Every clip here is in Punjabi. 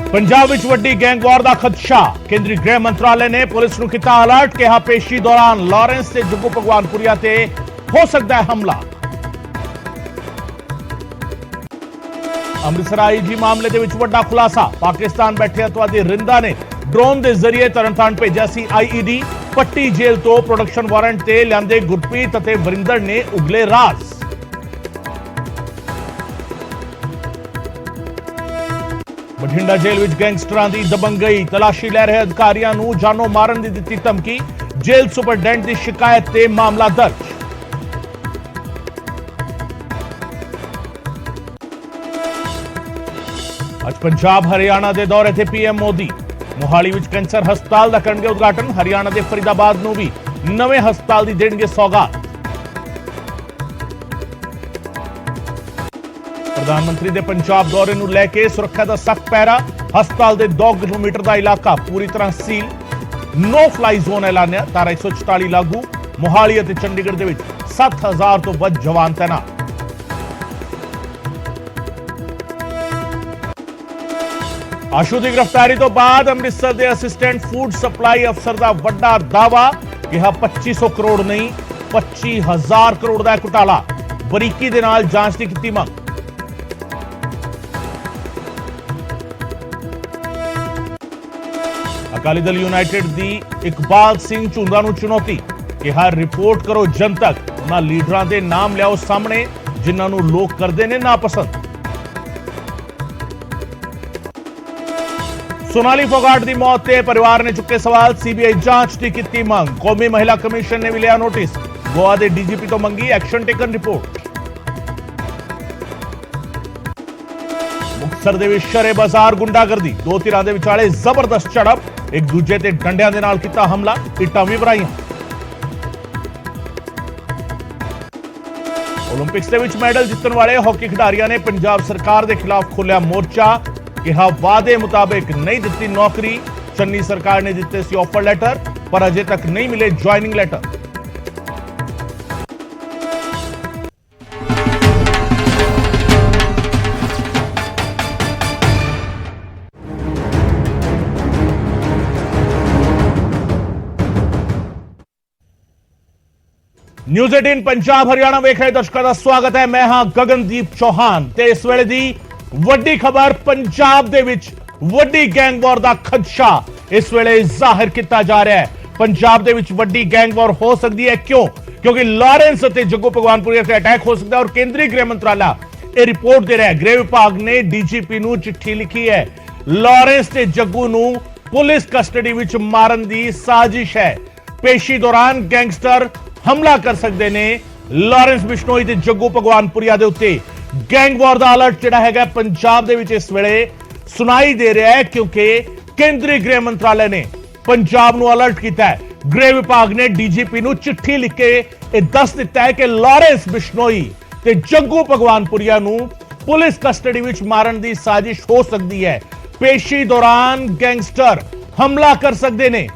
पंजाब विच वड्डी गैंगवार दा खदशा। केंद्रीय गृह मंत्रालय ने पुलिस नूं कीता अलर्ट। कहा पेशी दौरान लॉरेंस ते जग्गू भगवानपुरिया ते हो सकता है हमला। अमृतसर आईजी मामले दे विच वड्डा खुलासा। पाकिस्तान बैठे अतवादी रिंदा ने ड्रोन के जरिए तरनतारण भेजा सी आईईडी। पट्टी जेल तो प्रोडक्शन वारंट ते लियांदे गुरप्रीत अते वरिंदर ने उगले राज। बठिंडा जेल विच गैंगस्टरां दी दबंगई। तलाशी लै रहे अधिकारियां नूं जानो मारन दी दित्ती धमकी। जेल सुपरडेंट दी शिकायत ते मामला दर्ज। अज पंजाब हरियाणा दे दौरे थे पीएम मोदी। मोहाली विच कैंसर हस्पताल दा करनगे उद्घाटन। हरियाणा दे फरीदाबाद नूं भी नवे हस्पताल दी देणगे सौगात। प्रधानमंत्री दे पंजाब दौरे नूं लैके सुरक्षा दा सख्त पैरा। हस्पताल दे 2 किलोमीटर दा इलाका पूरी तरह सील। नो फ्लाई जोन ऐलानिया। धारा 144 लागू। मोहाली अते चंडीगढ़ दे विच 7000 तो वध जवान तैनात। आशू की गिरफ्तारी तो बाद अमृतसर के असिस्टेंट फूड सप्लाई अफसर का वड्डा दावा। कहा 2500 करोड़ नहीं 25,000 करोड़ का घोटाला। बरीकी दे नाल जांच की कीती मंग। अकाली दल यूनाइटेड दी इकबाल सिंह झुंदा नूं चुनौती। कहा रिपोर्ट करो जनतक। उन्हां लीडरां दे नाम लियाओ सामने जिन्हां नूं लोग करदे ने नापसंद। सोनाली फोगाट की मौत से परिवार ने चुके सवाल। सीबीआई जांच की कीती मंग। कौमी महिला कमीशन ने भी लिया नोटिस। गोवा के डीजीपी तो मंगी एक्शन टेकन रिपोर्ट। मुक्तसर दे विच शरे बाजार गुंडागर्दी। 2 धिरां दे विचाले जबरदस्त झड़प। एक दूजे ते डंडियां दे नाल कीता हमला। इट्टां भी भराईयां। ओलंपिक्स दे विच मैडल जितने वाले हॉकी खिडारियों ने पंजाब सरकार के खिलाफ खोलिया मोर्चा। कहा वादे मुताबिक नहीं दी नौकरी। चन्नी सरकार ने दिते सी ऑफर लेटर पर अजे तक नहीं मिले joining letter. News 18 Punjab Haryana वेख रहे दर्शकों का स्वागत है। मैं हां गगनदीप चौहान ते इस वेले दी वड्डी खबर। पंजाब दे विच वड्डी गैंगवार दा खदशा इस वेले जाहिर किया जा रहा है। पंजाब दे विच वड्डी गैंगवार हो सकती है। क्यों? क्योंकि लॉरेंस अते जग्गू भगवानपुरिया से अटैक हो सकता है और केंद्रीय गृह मंत्रालय यह रिपोर्ट दे रहा है। गृह विभाग ने डीजीपी नूं चिट्ठी लिखी है। लॉरेंस ते जग्गू नूं पुलिस कस्टडी विच मारन दी साजिश है। पेशी दौरान गैंगस्टर हमला कर सकते ने लॉरेंस बिश्नोई ते जग्गू भगवानपुरिया दे उत्ते। गैंगवार दा अलर्ट जिहड़ा हैगा पंजाब दे विच इस वेले सुनाई दे रहा है क्योंकि केंद्रीय गृह मंत्रालय ने पंजाब नूं अलर्ट किया है। गृह विभाग ने डीजीपी नूं चिट्ठी लिख के यह दस दिता है कि लॉरेंस बिश्नोई ते जग्गू भगवानपुरिया नूं पुलिस कस्टडी विच मारन दी साजिश हो सकती है। पेशी दौरान गैंगस्टर हमला कर सकते ने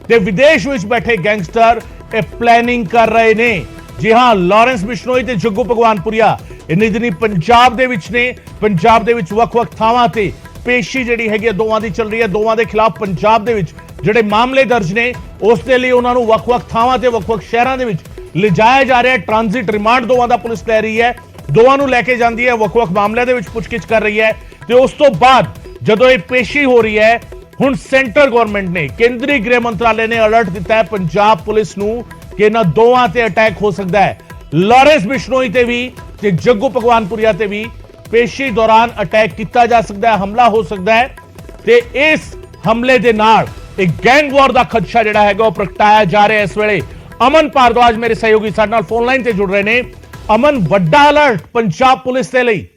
ते विदेश विच बैठे गैंगस्टर प्लानिंग कर रहे ने। जी हां, लॉरेंस बिश्नोई ते जग्गू भगवानपुरिया इन्नी दिनी पंजाब दे विच ने। पंजाब दे विच वख-वख थावां ते पेशी जिहड़ी हैगी दोवां दी चल रही है। दोवां दे खिलाफ पंजाब दे विच जिहड़े मामले दर्ज ने उस दे लई उन्हां नूं वख-वख थावां ते वख-वख शहरां दे विच लिजाया जा रहा है। ट्रांजिट रिमांड दोवां दा पुलिस लै रही है। दोवां नूं लैके जांदी है, वख-वख मामले दे विच पुछगिछ कर रही है ते उस तो बाद जदों ये पेशी हो रही है हुण सेंटर गवर्नमेंट ने केंद्रीय गृह मंत्रालय ने अलर्ट दिता है पंजाब पुलिस नूं कि इन्हां दोवां ते अटैक हो सकता है। लॉरेंस बिश्नोई ते भी ते जग्गू भगवानपुरिया ते भी पेशी दौरान अटैक किया जा सकता है, हमला हो सकता है ते इस हमले दे नाल एक गैंगवार दा खदशा जिहड़ा हैगा वो प्रगटाया जा रहा है। इस वेले अमन भारद्वाज मेरे सहयोगी साडे नाल फोन लाइन ते जुड़ रहे ने। अमन, वड्डा अलर्ट पंजाब पुलिस दे लई।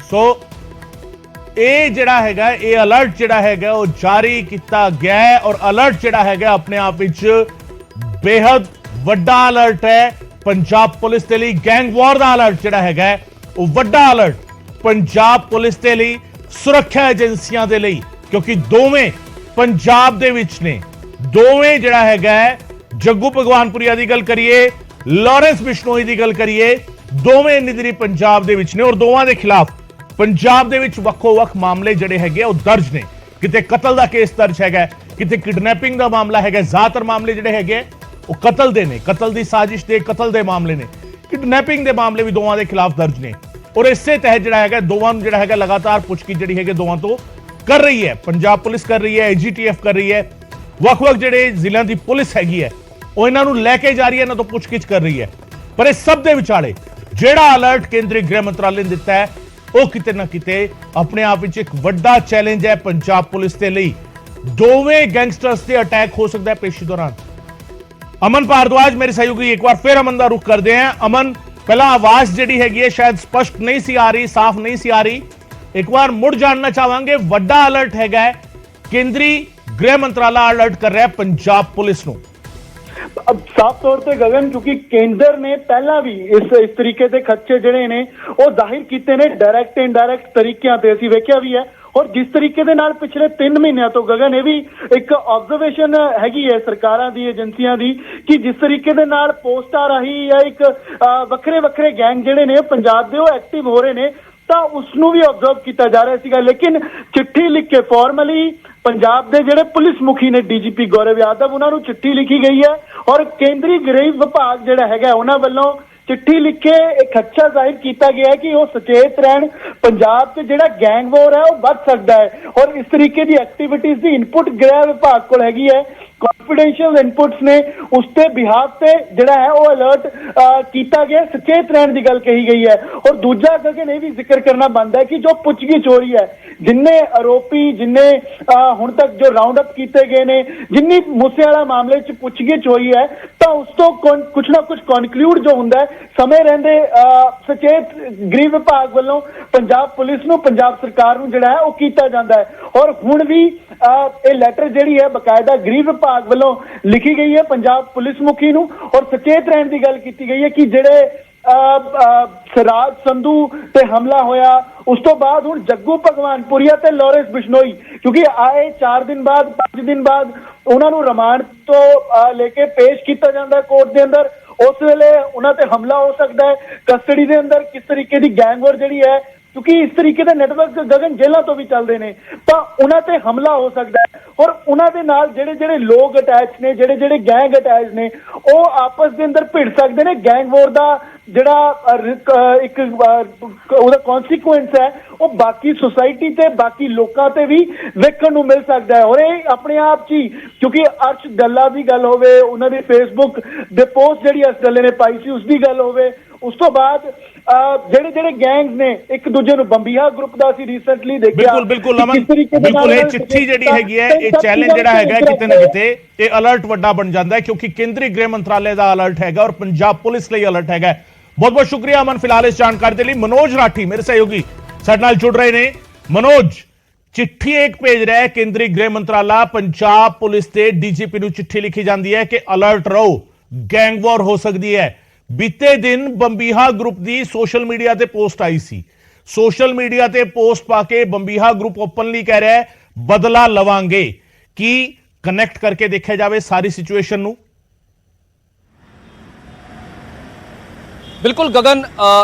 सो ये जिहड़ा हैगा ये अलर्ट जिहड़ा हैगा वो जारी किया गया है और अलर्ट जिहड़ा हैगा अपने आप विच बेहद वड्डा अलर्ट है पंजाब पुलिस के लिए। गैंगवार दा अलर्ट जिहड़ा हैगा वो वड्डा अलर्ट पंजाब पुलिस दे लई, सुरक्षा एजेंसियां दे लई, क्योंकि दोवें पंजाब दे विच ने। दोवें जिहड़ा हैगा जग्गू भगवानपुरिया दी गल करिए, लॉरेंस बिश्नोई दी गल करिए, दोवें निधरी पंजाब दे विच ने और दोवां दे खिलाफ पंजाब दे विच वक्खो-वक्ख मामले जिहड़े हैगे ਉਹ दर्ज ने। किते कतल दा केस दर्ज हैगा, किते किडनैपिंग दा मामला हैगा। ज़्यादातर मामले जिहड़े हैगे ਉਹ कतल दे ने, कतल दी साजिश दे, कतल दे मामले ने। किडनैपिंग दे मामले भी दोवां दे खिलाफ दर्ज ने और इसे तहत जिहड़ा हैगा दोवां नूं जिहड़ा हैगा लगातार पुछगिछ जिहड़ी हैगे दोवां तो कर रही है। पंजाब पुलिस कर रही है, एजीटीएफ कर रही है, वक्-वक् जिहड़े जिलिਆਂ ਦੀ पुलिस हैगी है ਉਹ ਇਹਨਾਂ ਨੂੰ ਲੈ ਕੇ ਜਾ ਰਹੀ है, ਇਹਨਾਂ ਤੋਂ ਪੁੱਛਗਿੱਛ कर रही है। पर इस सब ਦੇ ਵਿਚਾਲੇ ਜਿਹੜਾ अलर्ट केंद्रीय गृह मंत्रालय ने ਦਿੱਤਾ ਹੈ ਉਹ ਕਿਤੇ ਨਾ ਕਿਤੇ ਆਪਣੇ ਆਪ ਵਿੱਚ ਇੱਕ ਵੱਡਾ ਚੈਲੰਜ ਹੈ पंजाब पुलिस ਦੇ ਲਈ। ਦੋਵੇਂ ਗੈਂਗਸਟਰਸ ਤੇ ਅਟੈਕ ਹੋ ਸਕਦਾ ਹੈ ਪੇਸ਼ੀ ਦੌਰਾਨ। अमन भारद्वाज मेरे सहयोगी एक बार फिर अमन का रुख करते हैं। अमन, पहला आवाज जी हैगी शायद स्पष्ट नहीं सी आ रही, साफ नहीं सी आ रही। एक बार मुड़ जानना चाहांगे, वड्डा अलर्ट हैगा, केंद्रीय गृह मंत्रालय अलर्ट कर रहा है पंजाब पुलिस नूं। अब साफ तौर पर गगन, क्योंकि केंद्र ने पहला भी इस तरीके के खदशे जिहड़े ने वो जाहिर कीते ने डायरैक्ट इनडायरैक्ट तरीकों से। असीं वेखिया भी है और जिस तरीके दे नाल पिछले 3 महीनों तो गगन ये भी एक ऑब्जर्वेशन हैगी है सरकारां दी, एजेंसियां दी, कि जिस तरीके दे नाल पोस्टां राही या एक वक्रे वक्रे गैंग जिहड़े ने पंजाब दे वो एक्टिव हो रहे ने, तो उसनूं भी ऑब्जर्व किया जा रहा सीगा। लेकिन चिट्ठी लिख के फॉर्मली पंजाब दे जिहड़े पुलिस मुखी ने डीजीपी गौरव यादव, उन्हां नूं चिट्ठी लिखी गई है और केंद्रीय गृह विभाग जिहड़ा हैगा उन्हां वल्लों चिट्ठी लिख के एक खदशा जाहिर किया गया है कि वो सचेत रहन, पंजाब से जिहड़ा गैंग वॉर है वो बढ़ सकता है। और इस तरीके की एक्टिविटीज की इनपुट गृह विभाग को हैगी है, कॉन्फिडेंशियल इनपुट्स ने उसके बिहाफ से जिहड़ा है वो अलर्ट किया गया, सचेत रहने की गल कही गई है। और दूजा गगन ये भी जिक्र करना बनता है कि जो पुछगिछ हो रही है, जिन्ने आरोपी जिन्ने हुण तक जो राउंड अप किए गए ने, जिन्नी मूसेवाला मामले च पुछगिछ हुई है, तो उस तो कुछ ना कुछ कॉन्क्लूड जो हुंदा है समय रहंदे सचेत गृह विभाग वालों पंजाब पुलिस नूं, पंजाब सरकार नूं जिहड़ा है वो कीता जांदा है। और हुण भी ये लैटर जिहड़ी है बकायदा गृह विभाग वालों लिखी गई है पंजाब पुलिस मुखी नूं और सचेत रहने की गल की गई है कि जिहड़े सराज संधू ते हमला होया उस तो बाद हुण जग्गू भगवानपुरिया ते लॉरेंस बिश्नोई, क्योंकि आए 4 दिन बाद 5 दिन बाद उन्होंने रिमांड तो लेके पेश किया जाता है कोर्ट के अंदर, उस वेले उन्हां ते हमला हो सकता है। कस्टडी के अंदर किस तरीके की गैंग वॉर जिहड़ी है, क्योंकि इस तरीके के नेटवर्क गगन जेलों तो भी चल रहे हैं, तो उन्होंने हमला हो सकता है। और उन्होंने नाल जेड़े जेड़े लोग अटैच ने, जेड़े जेड़े गैंग अटैच ने, वो आपस के अंदर भिड़ सकते हैं। गैंग वॉर का जिहड़ा एक ਉਹਦਾ कॉन्सिक्वेंस है वो बाकी सोसाइटी ते बाकी लोगों ते भी वेखण नूं मिल सकता है। और ये अपने आप ची, क्योंकि अर्श डल्ला की गल होवे, उन्होंने फेसबुक दे पोस्ट जिहड़ी अर्श डल्ले ने पाई सी उसकी गल होवे, उस तो बाद जेड़े जेड़े गैंग्स ने एक दूजे नूं बंबीहा ग्रुप दा सी रिसेंटली देखिया। बिल्कुल बिल्कुल अमन, बिल्कुल ये चिट्ठी जिहड़ी हैगी है, ये चैलेंज जिहड़ा हैगा किते ना किते ये अलर्ट वड्डा बन जाता है, क्योंकि केंद्रीय गृह मंत्रालय का अलर्ट हैगा और पंजाब पुलिस लई अलर्ट हैगा। बहुत बहुत शुक्रिया अमन फिलहाल इस जानकारी के लिए। मनोज राठी मेरे सहयोगी साडे नाल जुड़ रहे ने। मनोज, चिट्ठी एक भेज रहा है केंद्रीय गृह मंत्रालय, पंजाब पुलिस से डीजीपी नूं चिट्ठी लिखी जाती है कि अलर्ट रहो, गैंग वॉर हो सकती है। बीते दिन बंबीहा ग्रुप की सोशल मीडिया ते पोस्ट आई सी, सोशल मीडिया ते पोस्ट पाके बंबीहा ग्रुप ओपनली कह रहा है बदला लवांगे। कि कनेक्ट करके देखा जाए सारी सिचुएशन नूं। बिल्कुल गगन,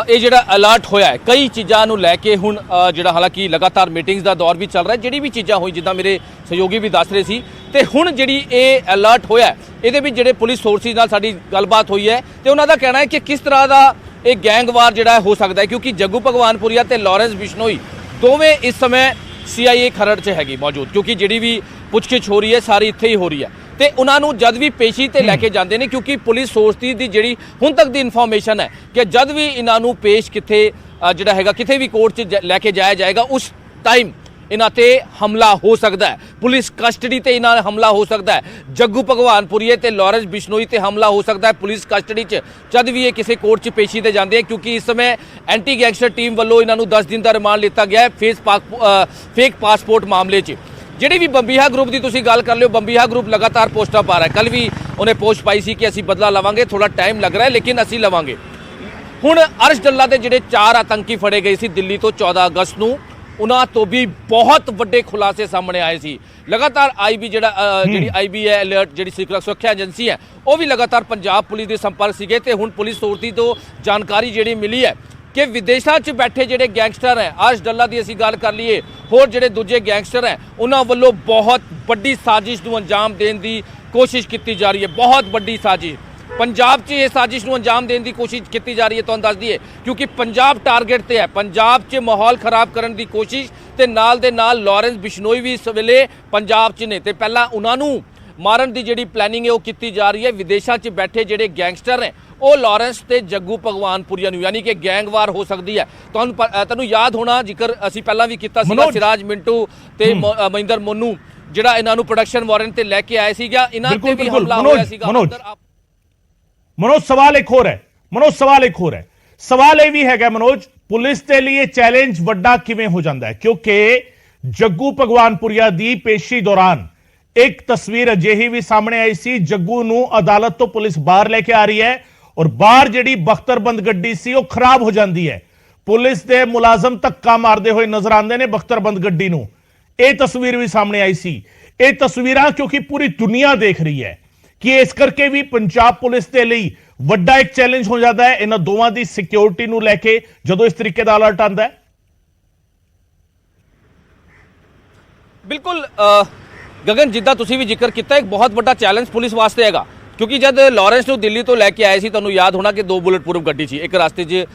ये जिहड़ा अलर्ट होया है कई चीज़ों को लैके हुण जिहड़ा हालांकि लगातार मीटिंग्स का दौर भी चल रहा है, जिहड़ी भी चीज़ां हुई जिद्दां मेरे सहयोगी भी दस रहे सी, ते हुण जिहड़ी ये अलर्ट होया इहदे विच जिहड़े पुलिस सोर्सिस नाल साडी गलबात हुई है ते उन्हां दा कहना है कि किस तरह का एक गैंग वार जिहड़ा हो सकता है, क्योंकि जग्गू भगवानपुरिया ते लॉरेंस बिश्नोई दोवें इस समय CIA खरड़ च हैगी मौजूद, क्योंकि जिहड़ी भी पुछगिछ हो रही है सारी इत्थे ही हो रही है। तो उन्होंने जद भी पेशी ते लैके जाते हैं, क्योंकि पुलिस सोर्सिस की जिहड़ी हुण तक की इन्फॉर्मेशन है कि जद भी इन्हों पेश किथे जिहड़ा हैगा किथे भी कोर्ट च लैके जाया जाएगा उस टाइम इन्हां ते हमला हो सकता है, पुलिस कस्टडी ते इन्हां हमला हो सकता है, जग्गू भगवानपुरिया ते लॉरेंस बिश्नोई ते हमला हो सकता है पुलिस कस्टडी च जद भी ये किसी कोर्ट च पेशी ते जाते हैं। क्योंकि इस समय एंटी गैंगस्टर टीम वालों इन्हों 10 दिन का रिमांड लिया गया है फेक पासपोर्ट मामले च। जिहड़ी भी बंबीहा ग्रुप की तुसीं गल कर लियो, बंबीहा ग्रुप लगातार पोस्टां पा रहा है, कल भी उन्हें पोस्ट पाई सी कि असीं बदला लवांगे, थोड़ा टाइम लग रहा है लेकिन असीं लवांगे। ਹੁਣ ਅਰਸ਼ ਡੱਲਾ ਦੇ ਜਿਹੜੇ 4 ਆਤੰਕੀ ਫੜੇ ਗਏ ਸੀ ਦਿੱਲੀ ਤੋਂ 14 ਅਗਸਤ ਨੂੰ, ਉਹਨਾਂ ਤੋਂ ਵੀ ਬਹੁਤ ਵੱਡੇ ਖੁਲਾਸੇ ਸਾਹਮਣੇ ਆਏ ਸੀ। ਲਗਾਤਾਰ ਆਈਬੀ ਜਿਹੜੀ ਆਈਬੀ ਹੈ ਅਲਰਟ ਜਿਹੜੀ ਸੁਰੱਖਿਆ ਏਜੰਸੀ ਹੈ ਉਹ ਵੀ ਲਗਾਤਾਰ ਪੰਜਾਬ ਪੁਲਿਸ ਦੇ ਸੰਪਰਕ ਸੀਗੇ ਤੇ ਹੁਣ ਪੁਲਿਸ ਸੋਰਤੀ ਤੋਂ ਜਾਣਕਾਰੀ ਜਿਹੜੀ ਮਿਲੀ ਹੈ ਕਿ ਵਿਦੇਸ਼ਾਂ 'ਚ ਬੈਠੇ ਜਿਹੜੇ ਗੈਂਗਸਟਰ ਹੈ, ਅਰਸ਼ ਡੱਲਾ ਦੀ ਅਸੀਂ ਗੱਲ ਕਰ ਲਈਏ, ਹੋਰ ਜਿਹੜੇ ਦੂਜੇ ਗੈਂਗਸਟਰ ਹੈ, ਉਹਨਾਂ ਵੱਲੋਂ ਬਹੁਤ ਵੱਡੀ ਸਾਜ਼ਿਸ਼ ਨੂੰ ਅੰਜਾਮ ਦੇਣ ਦੀ ਕੋਸ਼ਿਸ਼ ਕੀਤੀ ਜਾ ਰਹੀ ਹੈ। ਬਹੁਤ ਵੱਡੀ ਸਾਜ਼ਿਸ਼ ਪੰਜਾਬ 'ਚ ਇਹ ਸਾਜ਼ਿਸ਼ ਨੂੰ ਅੰਜਾਮ ਦੇਣ ਦੀ ਕੋਸ਼ਿਸ਼ ਕੀਤੀ ਜਾ ਰਹੀ ਹੈ। ਤੁਹਾਨੂੰ ਦੱਸ ਦਈਏ ਕਿਉਂਕਿ ਪੰਜਾਬ ਟਾਰਗੇਟ ਤੇ ਹੈ, ਪੰਜਾਬ 'ਚ ਮਾਹੌਲ ਖਰਾਬ ਕਰਨ ਦੀ ਕੋਸ਼ਿਸ਼ ਤੇ ਨਾਲ ਦੇ ਨਾਲ ਲਾਰੈਂਸ ਬਿਸ਼ਨੋਈ ਵੀ ਇਸ ਵੇਲੇ ਪੰਜਾਬ 'ਚ ਨੇ ਤੇ ਪਹਿਲਾਂ ਉਹਨਾਂ ਨੂੰ ਮਾਰਨ ਦੀ ਜਿਹੜੀ ਪਲੈਨਿੰਗ ਹੈ ਉਹ ਕੀਤੀ ਜਾ ਰਹੀ ਹੈ। ਵਿਦੇਸ਼ਾਂ 'ਚ ਬੈਠੇ ਜਿਹੜੇ ਗੈਂਗਸਟਰ ਨੇ ਉਹ ਲਾਰੈਂਸ ਤੇ ਜੱਗੂ ਭਗਵਾਨਪੁਰੀਆ ਨੂੰ, ਯਾਨੀ ਕਿ ਗੈਂਗਵਾਰ ਹੋ ਸਕਦੀ ਹੈ। ਤੁਹਾਨੂੰ ਯਾਦ ਹੋਣਾ, ਜ਼ਿਕਰ ਅਸੀਂ ਪਹਿਲਾਂ ਵੀ ਕੀਤਾ ਸੀਗਾ, ਸਿਰਾਜ ਮਿੰਟੂ ਤੇ ਮਹਿੰਦਰ ਮੋਨੂ ਜਿਹੜਾ ਇਹਨਾਂ ਨੂੰ ਪ੍ਰੋਡਕਸ਼ਨ ਵਾਰੰਟ ਤੇ ਲੈ ਕੇ ਆਏ ਸੀਗਾ, ਇਹਨਾਂ ਤੇ ਵੀ ਹਮਲਾ ਹੋਇਆ ਸੀਗਾ। ਮਨੋਜ ਸਵਾਲ ਇੱਕ ਹੋਰ ਹੈ, ਸਵਾਲ ਇਹ ਵੀ ਹੈਗਾ ਮਨੋਜ, ਪੁਲਿਸ ਦੇ ਲਈ ਚੈਲੰਜ ਵੱਡਾ ਕਿਵੇਂ ਹੋ ਜਾਂਦਾ ਹੈ? ਕਿਉਂਕਿ ਜੱਗੂ ਭਗਵਾਨਪੁਰੀਆ ਦੀ ਪੇਸ਼ੀ ਦੌਰਾਨ ਇੱਕ ਤਸਵੀਰ ਅਜਿਹੀ ਵੀ ਸਾਹਮਣੇ ਆਈ ਸੀ, ਜੱਗੂ ਨੂੰ ਅਦਾਲਤ ਤੋਂ ਪੁਲਿਸ ਬਾਹਰ ਲੈ ਕੇ ਆ ਰਹੀ ਹੈ ਔਰ ਬਾਹਰ ਜਿਹੜੀ ਬਖਤਰਬੰਦ ਗੱਡੀ ਸੀ ਉਹ ਖਰਾਬ ਹੋ ਜਾਂਦੀ ਹੈ। ਪੁਲਿਸ ਦੇ ਮੁਲਾਜ਼ਮ ਧੱਕਾ ਮਾਰਦੇ ਹੋਏ ਨਜ਼ਰ ਆਉਂਦੇ ਨੇ ਬਖਤਰਬੰਦ ਗੱਡੀ ਨੂੰ। ਇਹ ਤਸਵੀਰ ਵੀ ਸਾਹਮਣੇ ਆਈ ਸੀ। ਇਹ ਤਸਵੀਰਾਂ ਕਿਉਂਕਿ ਪੂਰੀ ਦੁਨੀਆ ਦੇਖ ਰਹੀ ਹੈ ਕਿ ਇਸ ਕਰਕੇ ਵੀ ਪੰਜਾਬ ਪੁਲਿਸ ਦੇ ਲਈ ਵੱਡਾ ਇੱਕ ਚੈਲੰਜ ਹੋ ਜਾਂਦਾ ਹੈ ਇਹਨਾਂ ਦੋਵਾਂ ਦੀ ਸਿਕਿਉਰਿਟੀ ਨੂੰ ਲੈ ਕੇ ਜਦੋਂ ਇਸ ਤਰੀਕੇ ਦਾ ਅਲਰਟ ਆਉਂਦਾ ਹੈ। ਬਿਲਕੁਲ ਗਗਨ, ਜਿੱਦਾਂ ਤੁਸੀਂ ਵੀ ਜ਼ਿਕਰ ਕੀਤਾ, ਇੱਕ ਬਹੁਤ ਵੱਡਾ ਚੈਲੰਜ ਪੁਲਿਸ ਵਾਸਤੇ ਹੈਗਾ ਕਿਉਂਕਿ ਜਦ ਲਾਰੈਂਸ ਨੂੰ ਦਿੱਲੀ ਤੋਂ ਲੈ ਕੇ ਆਏ ਸੀ, ਤੁਹਾਨੂੰ ਯਾਦ ਹੋਣਾ ਕਿ 2 ਬੁਲਟ ਪ੍ਰੂਫ ਗੱਡੀ ਸੀ, ਇੱਕ ਰਸਤੇ 'ਚ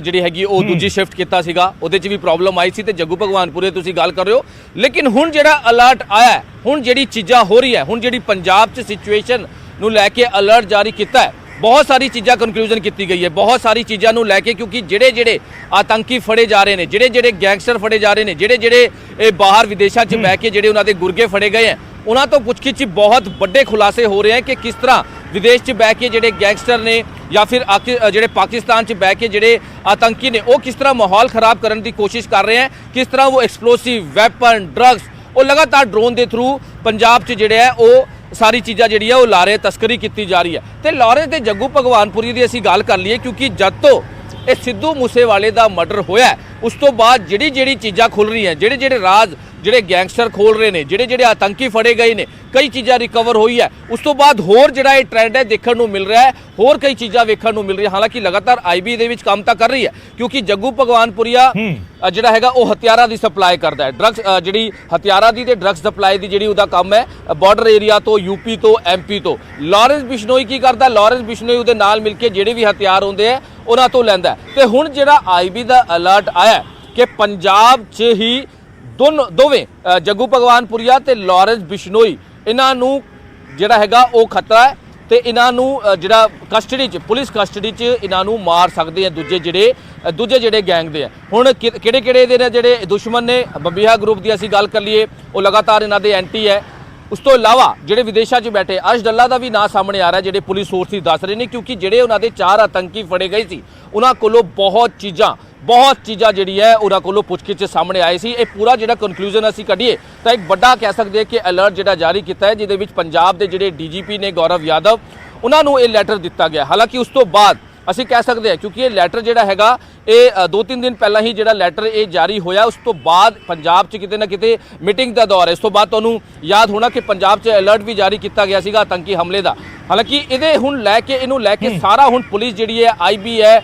ਜਿਹੜੀ ਹੈਗੀ ਉਹ ਦੂਜੀ ਸ਼ਿਫਟ ਕੀਤਾ ਸੀਗਾ, ਉਹਦੇ 'ਚ ਵੀ ਪ੍ਰੋਬਲਮ ਆਈ ਸੀ ਤੇ ਜੱਗੂ ਭਗਵਾਨਪੁਰੇ ਤੁਸੀਂ ਗੱਲ ਕਰ ਰਹੇ ਹੋ। ਲੇਕਿਨ ਹੁਣ ਜਿਹੜਾ ਅਲਰਟ ਆਇਆ, ਹੁਣ ਜਿਹੜੀ ਚੀਜ਼ਾਂ ਹੋ ਰਹੀ ਹੈ, ਹੁਣ ਜਿਹੜੀ ਪੰਜਾਬ 'ਚ ਸਿਚੁਏਸ਼ਨ ਨੂੰ ਲੈ ਕੇ ਅਲਰਟ ਜਾਰੀ ਕੀਤਾ ਹੈ, ਬਹੁਤ ਸਾਰੀ ਚੀਜ਼ਾਂ ਕਨਕਲੂਜਨ ਕੀਤੀ ਗਈ ਹੈ, ਬਹੁਤ ਸਾਰੀ ਚੀਜ਼ਾਂ ਨੂੰ ਲੈ ਕੇ, ਕਿਉਂਕਿ ਜਿਹੜੇ ਆਤੰਕੀ ਫੜੇ ਜਾ ਰਹੇ ਨੇ, ਜਿਹੜੇ ਗੈਂਗਸਟਰ ਫੜੇ ਜਾ ਰਹੇ ਨੇ, ਜਿਹੜੇ ਬਾਹਰ ਵਿਦੇਸ਼ਾਂ 'ਚ ਬਹਿ ਕੇ ਜਿਹੜੇ ਉਹਨਾਂ ਦੇ ਗੁਰਗੇ ਫੜੇ ਗਏ ਹੈ, ਉਹਨਾਂ ਤੋਂ ਪੁੱਛਗਿੱਛ 'ਚ ਬਹੁਤ ਵੱਡੇ ਖੁਲਾਸੇ ਹੋ ਰਹੇ ਹਨ ਕਿ ਕਿਸ ਤਰ੍ਹਾਂ ਵਿਦੇਸ਼ 'ਚ ਬਹਿ ਕੇ ਜਿਹੜੇ ਗੈਂਗਸਟਰ ਨੇ ਜਾਂ ਫਿਰ ਜਿਹੜੇ ਪਾਕਿਸਤਾਨ 'ਚ ਬਹਿ ਕੇ ਜਿਹੜੇ ਆਤੰਕੀ ਨੇ ਉਹ ਕਿਸ ਤਰ੍ਹਾਂ ਮਾਹੌਲ ਖਰਾਬ ਕਰਨ ਦੀ ਕੋਸ਼ਿਸ਼ ਕਰ ਰਹੇ ਹਨ, ਕਿਸ ਤਰ੍ਹਾਂ ਉਹ ਐਕਸਪਲੋਸਿਵ ਵੈਪਨ, ਡਰੱਗਸ ਉਹ ਲਗਾਤਾਰ ਡਰੋਨ ਦੇ ਥਰੂ ਪੰਜਾਬ 'ਚ ਜਿਹੜੇ ਹੈ ਉਹ ਸਾਰੀ ਚੀਜ਼ਾਂ ਜਿਹੜੀ ਹੈ ਉਹ ਲਾ ਰਹੇ, ਤਸਕਰੀ ਕੀਤੀ ਜਾ ਰਹੀ ਹੈ। ਤੇ ਲਾਰੈਂਸ ਤੇ ਜੱਗੂ ਭਗਵਾਨਪੁਰੀ ਦੀ ਅਸੀਂ ਗੱਲ ਕਰ ਲਈਏ ਕਿਉਂਕਿ ਜਦ ਤੋਂ ਇਹ ਸਿੱਧੂ ਮੂਸੇਵਾਲੇ ਦਾ ਮਰਡਰ ਹੋਇਆ ਉਸ ਤੋਂ ਬਾਅਦ ਜਿਹੜੀ ਚੀਜ਼ਾਂ ਖੁੱਲ ਰਹੀਆਂ, ਜਿਹੜੇ ਰਾਜ ਜਿਹੜੇ ਗੈਂਗਸਟਰ ਖੋਲ ਰਹੇ ਨੇ, ਜਿਹੜੇ ਆਤੰਕੀ ਫੜੇ ਗਏ ਨੇ, ਕਈ ਚੀਜ਼ਾਂ ਰਿਕਵਰ ਹੋਈ ਹੈ। ਉਸ ਤੋਂ ਬਾਅਦ ਹੋਰ ਜਿਹੜਾ ਇਹ ਟ੍ਰੈਂਡ ਹੈ ਦੇਖਣ ਨੂੰ ਮਿਲ ਰਿਹਾ ਹੈ, ਹੋਰ ਕਈ ਚੀਜ਼ਾਂ ਵੇਖਣ ਨੂੰ ਮਿਲ ਰਹੀਆਂ। ਹਾਲਾਂਕਿ ਲਗਾਤਾਰ ਆਈਬੀ ਦੇ ਵਿੱਚ ਕੰਮ ਤਾਂ ਕਰ ਰਹੀ ਹੈ ਕਿਉਂਕਿ ਜੱਗੂ ਭਗਵਾਨਪੁਰੀਆ ਜਿਹੜਾ ਹੈਗਾ ਉਹ ਹਥਿਆਰਾਂ ਦੀ ਸਪਲਾਈ ਕਰਦਾ ਹੈ, ਡਰੱਗਸ ਜਿਹੜੀ ਹਥਿਆਰਾਂ ਦੀ ਤੇ ਡਰੱਗਸ ਸਪਲਾਈ ਦੀ ਜਿਹੜੀ ਉਹਦਾ ਕੰਮ ਹੈ ਬਾਰਡਰ ਏਰੀਆ ਤੋਂ, ਯੂਪੀ ਤੋਂ, ਐਮਪੀ ਤੋਂ। ਲਾਰੈਂਸ ਬਿਸ਼ਨੋਈ ਕੀ ਕਰਦਾ? ਲਾਰੈਂਸ ਬਿਸ਼ਨੋਈ ਉਹਦੇ ਨਾਲ ਮਿਲ ਕੇ ਜਿਹੜੇ ਵੀ ਹਥਿਆਰ ਹੁੰਦੇ ਆ ਉਹਨਾਂ ਤੋਂ ਲੈਂਦਾ। ਤੇ ਹੁਣ ਜਿਹੜਾ ਆਈਬੀ ਦਾ ਅਲਰਟ ਆਇਆ ਕਿ ਪੰਜਾਬ 'ਚ ਹੀ ਦੋਵੇਂ ਜੱਗੂ ਭਗਵਾਨਪੁਰੀਆ ਤੇ ਲਾਰੈਂਸ ਬਿਸ਼ਨੋਈ, ਇਹਨਾਂ ਨੂੰ ਜਿਹੜਾ ਹੈਗਾ ਉਹ ਖਤਰਾ ਹੈ ਤੇ ਇਹਨਾਂ ਨੂੰ ਜਿਹੜਾ ਕਸਟਡੀ 'ਚ, ਪੁਲਿਸ ਕਸਟਡੀ 'ਚ ਇਹਨਾਂ ਨੂੰ ਮਾਰ ਸਕਦੇ ਆ ਦੂਜੇ ਜਿਹੜੇ ਗੈਂਗ ਦੇ ਆ। ਹੁਣ ਕਿਹੜੇ ਦੇ ਨੇ ਜਿਹੜੇ ਦੁਸ਼ਮਣ ਨੇ, ਬੰਬੀਹਾ ਗਰੁੱਪ ਦੀ ਅਸੀਂ ਗੱਲ ਕਰ ਲਈਏ ਉਹ ਲਗਾਤਾਰ ਇਹਨਾਂ ਦੇ ਐਂਟੀ ਹੈ। ਉਸ ਤੋਂ ਇਲਾਵਾ ਜਿਹੜੇ ਵਿਦੇਸ਼ਾਂ 'ਚ ਬੈਠੇ ਅਰਸ਼ ਡੱਲਾ ਦਾ ਵੀ ਨਾਂ ਸਾਹਮਣੇ ਆ ਰਿਹਾ, ਜਿਹੜੇ ਪੁਲਿਸ ਸੋਰਸ ਹੀ ਦੱਸ ਰਹੇ ਨੇ ਕਿਉਂਕਿ ਜਿਹੜੇ ਉਹਨਾਂ ਦੇ 4 ਆਤੰਕੀ ਫੜੇ ਗਏ ਸੀ ਉਹਨਾਂ ਕੋਲੋਂ ਬਹੁਤ ਚੀਜ਼ਾਂ ਜਿਹੜੀ ਹੈ ਉਹਨਾਂ ਕੋਲੋਂ ਪੁੱਛਗਿੱਛ ਸਾਹਮਣੇ ਆਈ ਸੀ। ਇਹ ਪੂਰਾ ਜਿਹੜਾ ਕਨਕਲੂਜਨ ਅਸੀਂ ਕੱਢੀਏ ਤਾਂ ਇੱਕ ਵੱਡਾ ਕਹਿ ਸਕਦੇ ਕਿ ਅਲਰਟ ਜਿਹੜਾ ਜਾਰੀ ਕੀਤਾ ਹੈ, ਜਿਹਦੇ ਵਿੱਚ ਪੰਜਾਬ ਦੇ ਜਿਹੜੇ ਡੀਜੀਪੀ ਨੇ ਗੌਰਵ ਯਾਦਵ, ਉਹਨਾਂ ਨੂੰ ਇਹ ਲੈਟਰ ਦਿੱਤਾ ਗਿਆ। ਹਾਲਾਂਕਿ ਉਸ ਤੋਂ ਬਾਅਦ ਅਸੀਂ ਕਹਿ ਸਕਦੇ ਹਾਂ ਕਿਉਂਕਿ ਇਹ ਲੈਟਰ ਜਿਹੜਾ ਹੈਗਾ ਇਹ 2-3 ਦਿਨ ਪਹਿਲਾਂ ਹੀ ਜਿਹੜਾ ਲੈਟਰ ਇਹ ਜਾਰੀ ਹੋਇਆ, ਉਸ ਤੋਂ ਬਾਅਦ ਪੰਜਾਬ 'ਚ ਕਿਤੇ ਨਾ ਕਿਤੇ ਮੀਟਿੰਗ ਦਾ ਦੌਰ ਹੈ। ਇਸ ਤੋਂ ਬਾਅਦ ਤੁਹਾਨੂੰ ਯਾਦ ਹੋਣਾ ਕਿ ਪੰਜਾਬ 'ਚ ਅਲਰਟ ਵੀ ਜਾਰੀ ਕੀਤਾ ਗਿਆ ਸੀਗਾ ਆਤੰਕੀ ਹਮਲੇ ਦਾ। ਹਾਲਾਂਕਿ ਇਹਨੂੰ ਲੈ ਕੇ ਸਾਰਾ ਹੁਣ ਪੁਲਿਸ ਜਿਹੜੀ ਹੈ, ਆਈਬੀ ਹੈ,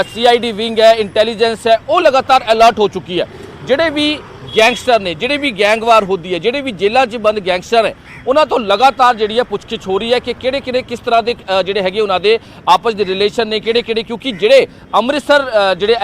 CID ਵਿੰਗ ਹੈ, ਇੰਟੈਲੀਜੈਂਸ ਹੈ, ਉਹ ਲਗਾਤਾਰ ਅਲਰਟ ਹੋ ਚੁੱਕੀ ਹੈ। ਜਿਹੜੇ ਵੀ ਗੈਂਗਸਟਰ ਨੇ, ਜਿਹੜੇ ਵੀ ਗੈਂਗਵਾਰ ਹੁੰਦੀ ਹੈ, ਜਿਹੜੇ ਵੀ ਜੇਲ੍ਹਾਂ 'ਚ ਬੰਦ ਗੈਂਗਸਟਰ ਹੈ, ਉਹਨਾਂ ਤੋਂ ਲਗਾਤਾਰ ਜਿਹੜੀ ਹੈ ਪੁੱਛਗਿੱਛ ਹੋ ਰਹੀ ਹੈ ਕਿ ਕਿਹੜੇ ਕਿਸ ਤਰ੍ਹਾਂ ਦੇ ਜਿਹੜੇ ਹੈਗੇ ਉਹਨਾਂ ਦੇ ਆਪਸ ਦੇ ਰਿਲੇਸ਼ਨ ਨੇ, ਕਿਹੜੇ ਕਿਉਂਕਿ ਜਿਹੜੇ ਅੰਮ੍ਰਿਤਸਰ ਜਿਹੜੇ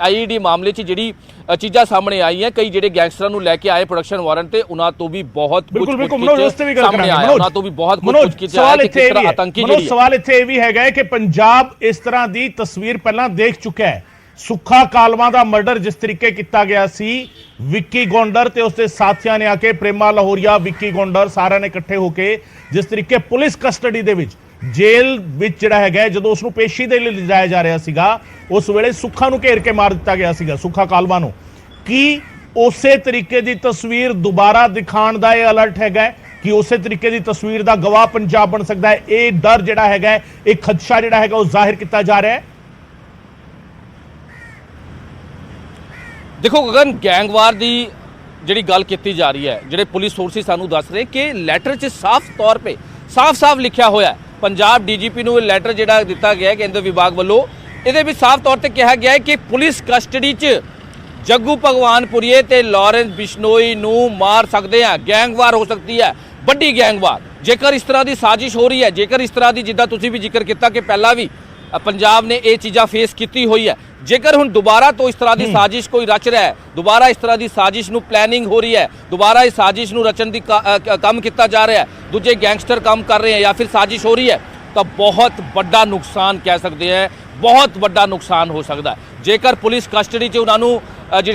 IED ਮਾਮਲੇ 'ਚ ਜਿਹੜੀ ਚੀਜ਼ਾਂ ਸਾਹਮਣੇ ਆਈਆਂ, ਕਈ ਜਿਹੜੇ ਗੈਂਗਸਟਰਾਂ ਨੂੰ ਲੈ ਕੇ ਆਏ ਪ੍ਰੋਡਕਸ਼ਨ ਵਾਰੰਟ ਤੇ ਉਹਨਾਂ ਤੋਂ ਵੀ ਬਹੁਤ ਕੁਝ ਸਾਹਮਣੇ ਆਇਆ, ਉਹਨਾਂ ਤੋਂ ਵੀ ਬਹੁਤ ਕੁਝ ਪੁੱਛਗਿੱਛ ਆਇਆ ਕਿ ਕਿਸ ਤਰ੍ਹਾਂ ਆਤੰਕੀ ਜਿਹੜੀ ਸਵਾਲ ਇੱਥੇ ਇਹ ਵੀ ਹੈਗਾ ਕਿ ਪੰਜਾਬ ਇਸ ਤਰ੍ਹਾਂ ਦੀ ਤਸਵੀਰ ਪਹਿਲਾਂ ਦੇਖ ਚੁੱਕਾ ਹੈ। ਸੁੱਖਾ ਕਾਲਵਾ ਦਾ ਮਰਡਰ ਜਿਸ ਤਰੀਕੇ ਕੀਤਾ ਗਿਆ ਸੀ, ਵਿੱਕੀ ਗੋਂਡਰ ਤੇ ਉਸਦੇ ਸਾਥੀਆਂ ਨੇ ਆ ਕੇ, ਪ੍ਰੇਮਾ ਲਾਹੌਰੀਆ, ਵਿੱਕੀ ਗੋਂਡਰ, ਸਾਰਿਆਂ ਨੇ ਇਕੱਠੇ ਹੋ ਕੇ ਜਿਸ ਤਰੀਕੇ ਪੁਲਿਸ ਕਸਟਡੀ ਦੇ ਵਿੱਚ, ਜੇਲ੍ਹ ਵਿੱਚ ਜਿਹੜਾ ਹੈਗਾ ਜਦੋਂ ਉਸ ਨੂੰ ਪੇਸ਼ੀ ਦੇ ਲਈ ਲਿਜਾਇਆ ਜਾ ਰਿਹਾ ਸੀਗਾ, ਉਸ ਵੇਲੇ ਸੁੱਖਾ ਨੂੰ ਘੇਰ ਕੇ ਮਾਰ ਦਿੱਤਾ ਗਿਆ ਸੀਗਾ, ਸੁੱਖਾ ਕਾਲਵਾ ਨੂੰ। ਕੀ ਉਸੇ ਤਰੀਕੇ ਦੀ ਤਸਵੀਰ ਦੁਬਾਰਾ ਦਿਖਾਉਣ ਦਾ ਇਹ ਅਲਰਟ ਹੈਗਾ ਕਿ ਉਸੇ ਤਰੀਕੇ ਦੀ ਤਸਵੀਰ ਦਾ ਗਵਾਹ ਪੰਜਾਬ ਬਣ ਸਕਦਾ ਹੈ? ਇਹ ਡਰ ਜਿਹੜਾ ਹੈਗਾ, ਇਹ ਖਦਸ਼ਾ ਜਿਹੜਾ ਹੈਗਾ ਉਹ ਜ਼ਾਹਿਰ ਕੀਤਾ ਜਾ ਰਿਹਾ ਹੈ। ਦੇਖੋ ਗਗਨ, ਗੈਂਗਵਾਰ ਦੀ ਜਿਹੜੀ ਗੱਲ ਕੀਤੀ ਜਾ ਰਹੀ ਹੈ, ਜਿਹੜੇ ਪੁਲਿਸ ਸੋਰਸਿਸ ਸਾਨੂੰ ਦੱਸ ਰਹੇ ਕਿ ਲੈਟਰ 'ਚ ਸਾਫ਼ ਤੌਰ 'ਤੇ ਸਾਫ਼ ਲਿਖਿਆ ਹੋਇਆ ਹੈ। ਪੰਜਾਬ ਡੀਜੀਪੀ ਨੂੰ ਇਹ ਲੈਟਰ ਜਿਹੜਾ ਦਿੱਤਾ ਗਿਆ ਹੈ ਕੇਂਦਰ ਵਿਭਾਗ ਵੱਲੋਂ, ਇਹਦੇ ਵਿੱਚ ਸਾਫ਼ ਤੌਰ ਤੇ ਕਿਹਾ ਗਿਆ ਹੈ ਕਿ ਪੁਲਿਸ ਕਸਟਡੀ 'ਚ ਜੱਗੂ ਭਗਵਾਨਪੁਰੀਏ ਤੇ ਲਾਰੈਂਸ ਬਿਸ਼ਨੋਈ ਨੂੰ ਮਾਰ ਸਕਦੇ ਆ। ਗੈਂਗਵਾਰ ਹੋ ਸਕਦੀ ਹੈ, ਵੱਡੀ ਗੈਂਗਵਾਰ। ਜੇਕਰ ਇਸ ਤਰ੍ਹਾਂ ਦੀ ਸਾਜ਼ਿਸ਼ ਹੋ ਰਹੀ ਹੈ, ਜੇਕਰ ਇਸ ਤਰ੍ਹਾਂ ਦੀ, ਜਿੱਦਾਂ ਤੁਸੀਂ ਵੀ ਜ਼ਿਕਰ ਕੀਤਾ ਕਿ ਪਹਿਲਾਂ ਵੀ ਪੰਜਾਬ ਨੇ ਇਹ ਚੀਜ਼ਾਂ ਫੇਸ ਕੀਤੀ ਹੋਈ ਹੈ, ਜੇਕਰ ਹੁਣ ਦੁਬਾਰਾ ਤੋਂ ਇਸ ਤਰ੍ਹਾਂ ਦੀ ਸਾਜ਼ਿਸ਼ ਕੋਈ ਰਚ ਰਿਹਾ ਹੈ, ਦੁਬਾਰਾ ਇਸ ਤਰ੍ਹਾਂ ਦੀ ਸਾਜ਼ਿਸ਼ ਨੂੰ ਪਲੈਨਿੰਗ ਹੋ ਰਹੀ ਹੈ, ਦੁਬਾਰਾ ਇਸ ਸਾਜ਼ਿਸ਼ ਨੂੰ ਰਚਣ ਦੀ ਕੰਮ ਕੀਤਾ ਜਾ ਰਿਹਾ ਹੈ, ਦੂਜੇ ਗੈਂਗਸਟਰ ਕੰਮ ਕਰ ਰਹੇ ਹੈ ਜਾਂ ਫਿਰ ਸਾਜ਼ਿਸ਼ ਹੋ ਰਹੀ ਹੈ, ਤਾਂ ਬਹੁਤ ਵੱਡਾ ਨੁਕਸਾਨ ਕਹਿ ਸਕਦੇ ਹੈ, ਬਹੁਤ ਵੱਡਾ ਨੁਕਸਾਨ ਹੋ ਸਕਦਾ ਹੈ। ਜੇਕਰ ਪੁਲਿਸ ਕਸਟਡੀ 'ਚ ਉਹਨਾਂ ਨੂੰ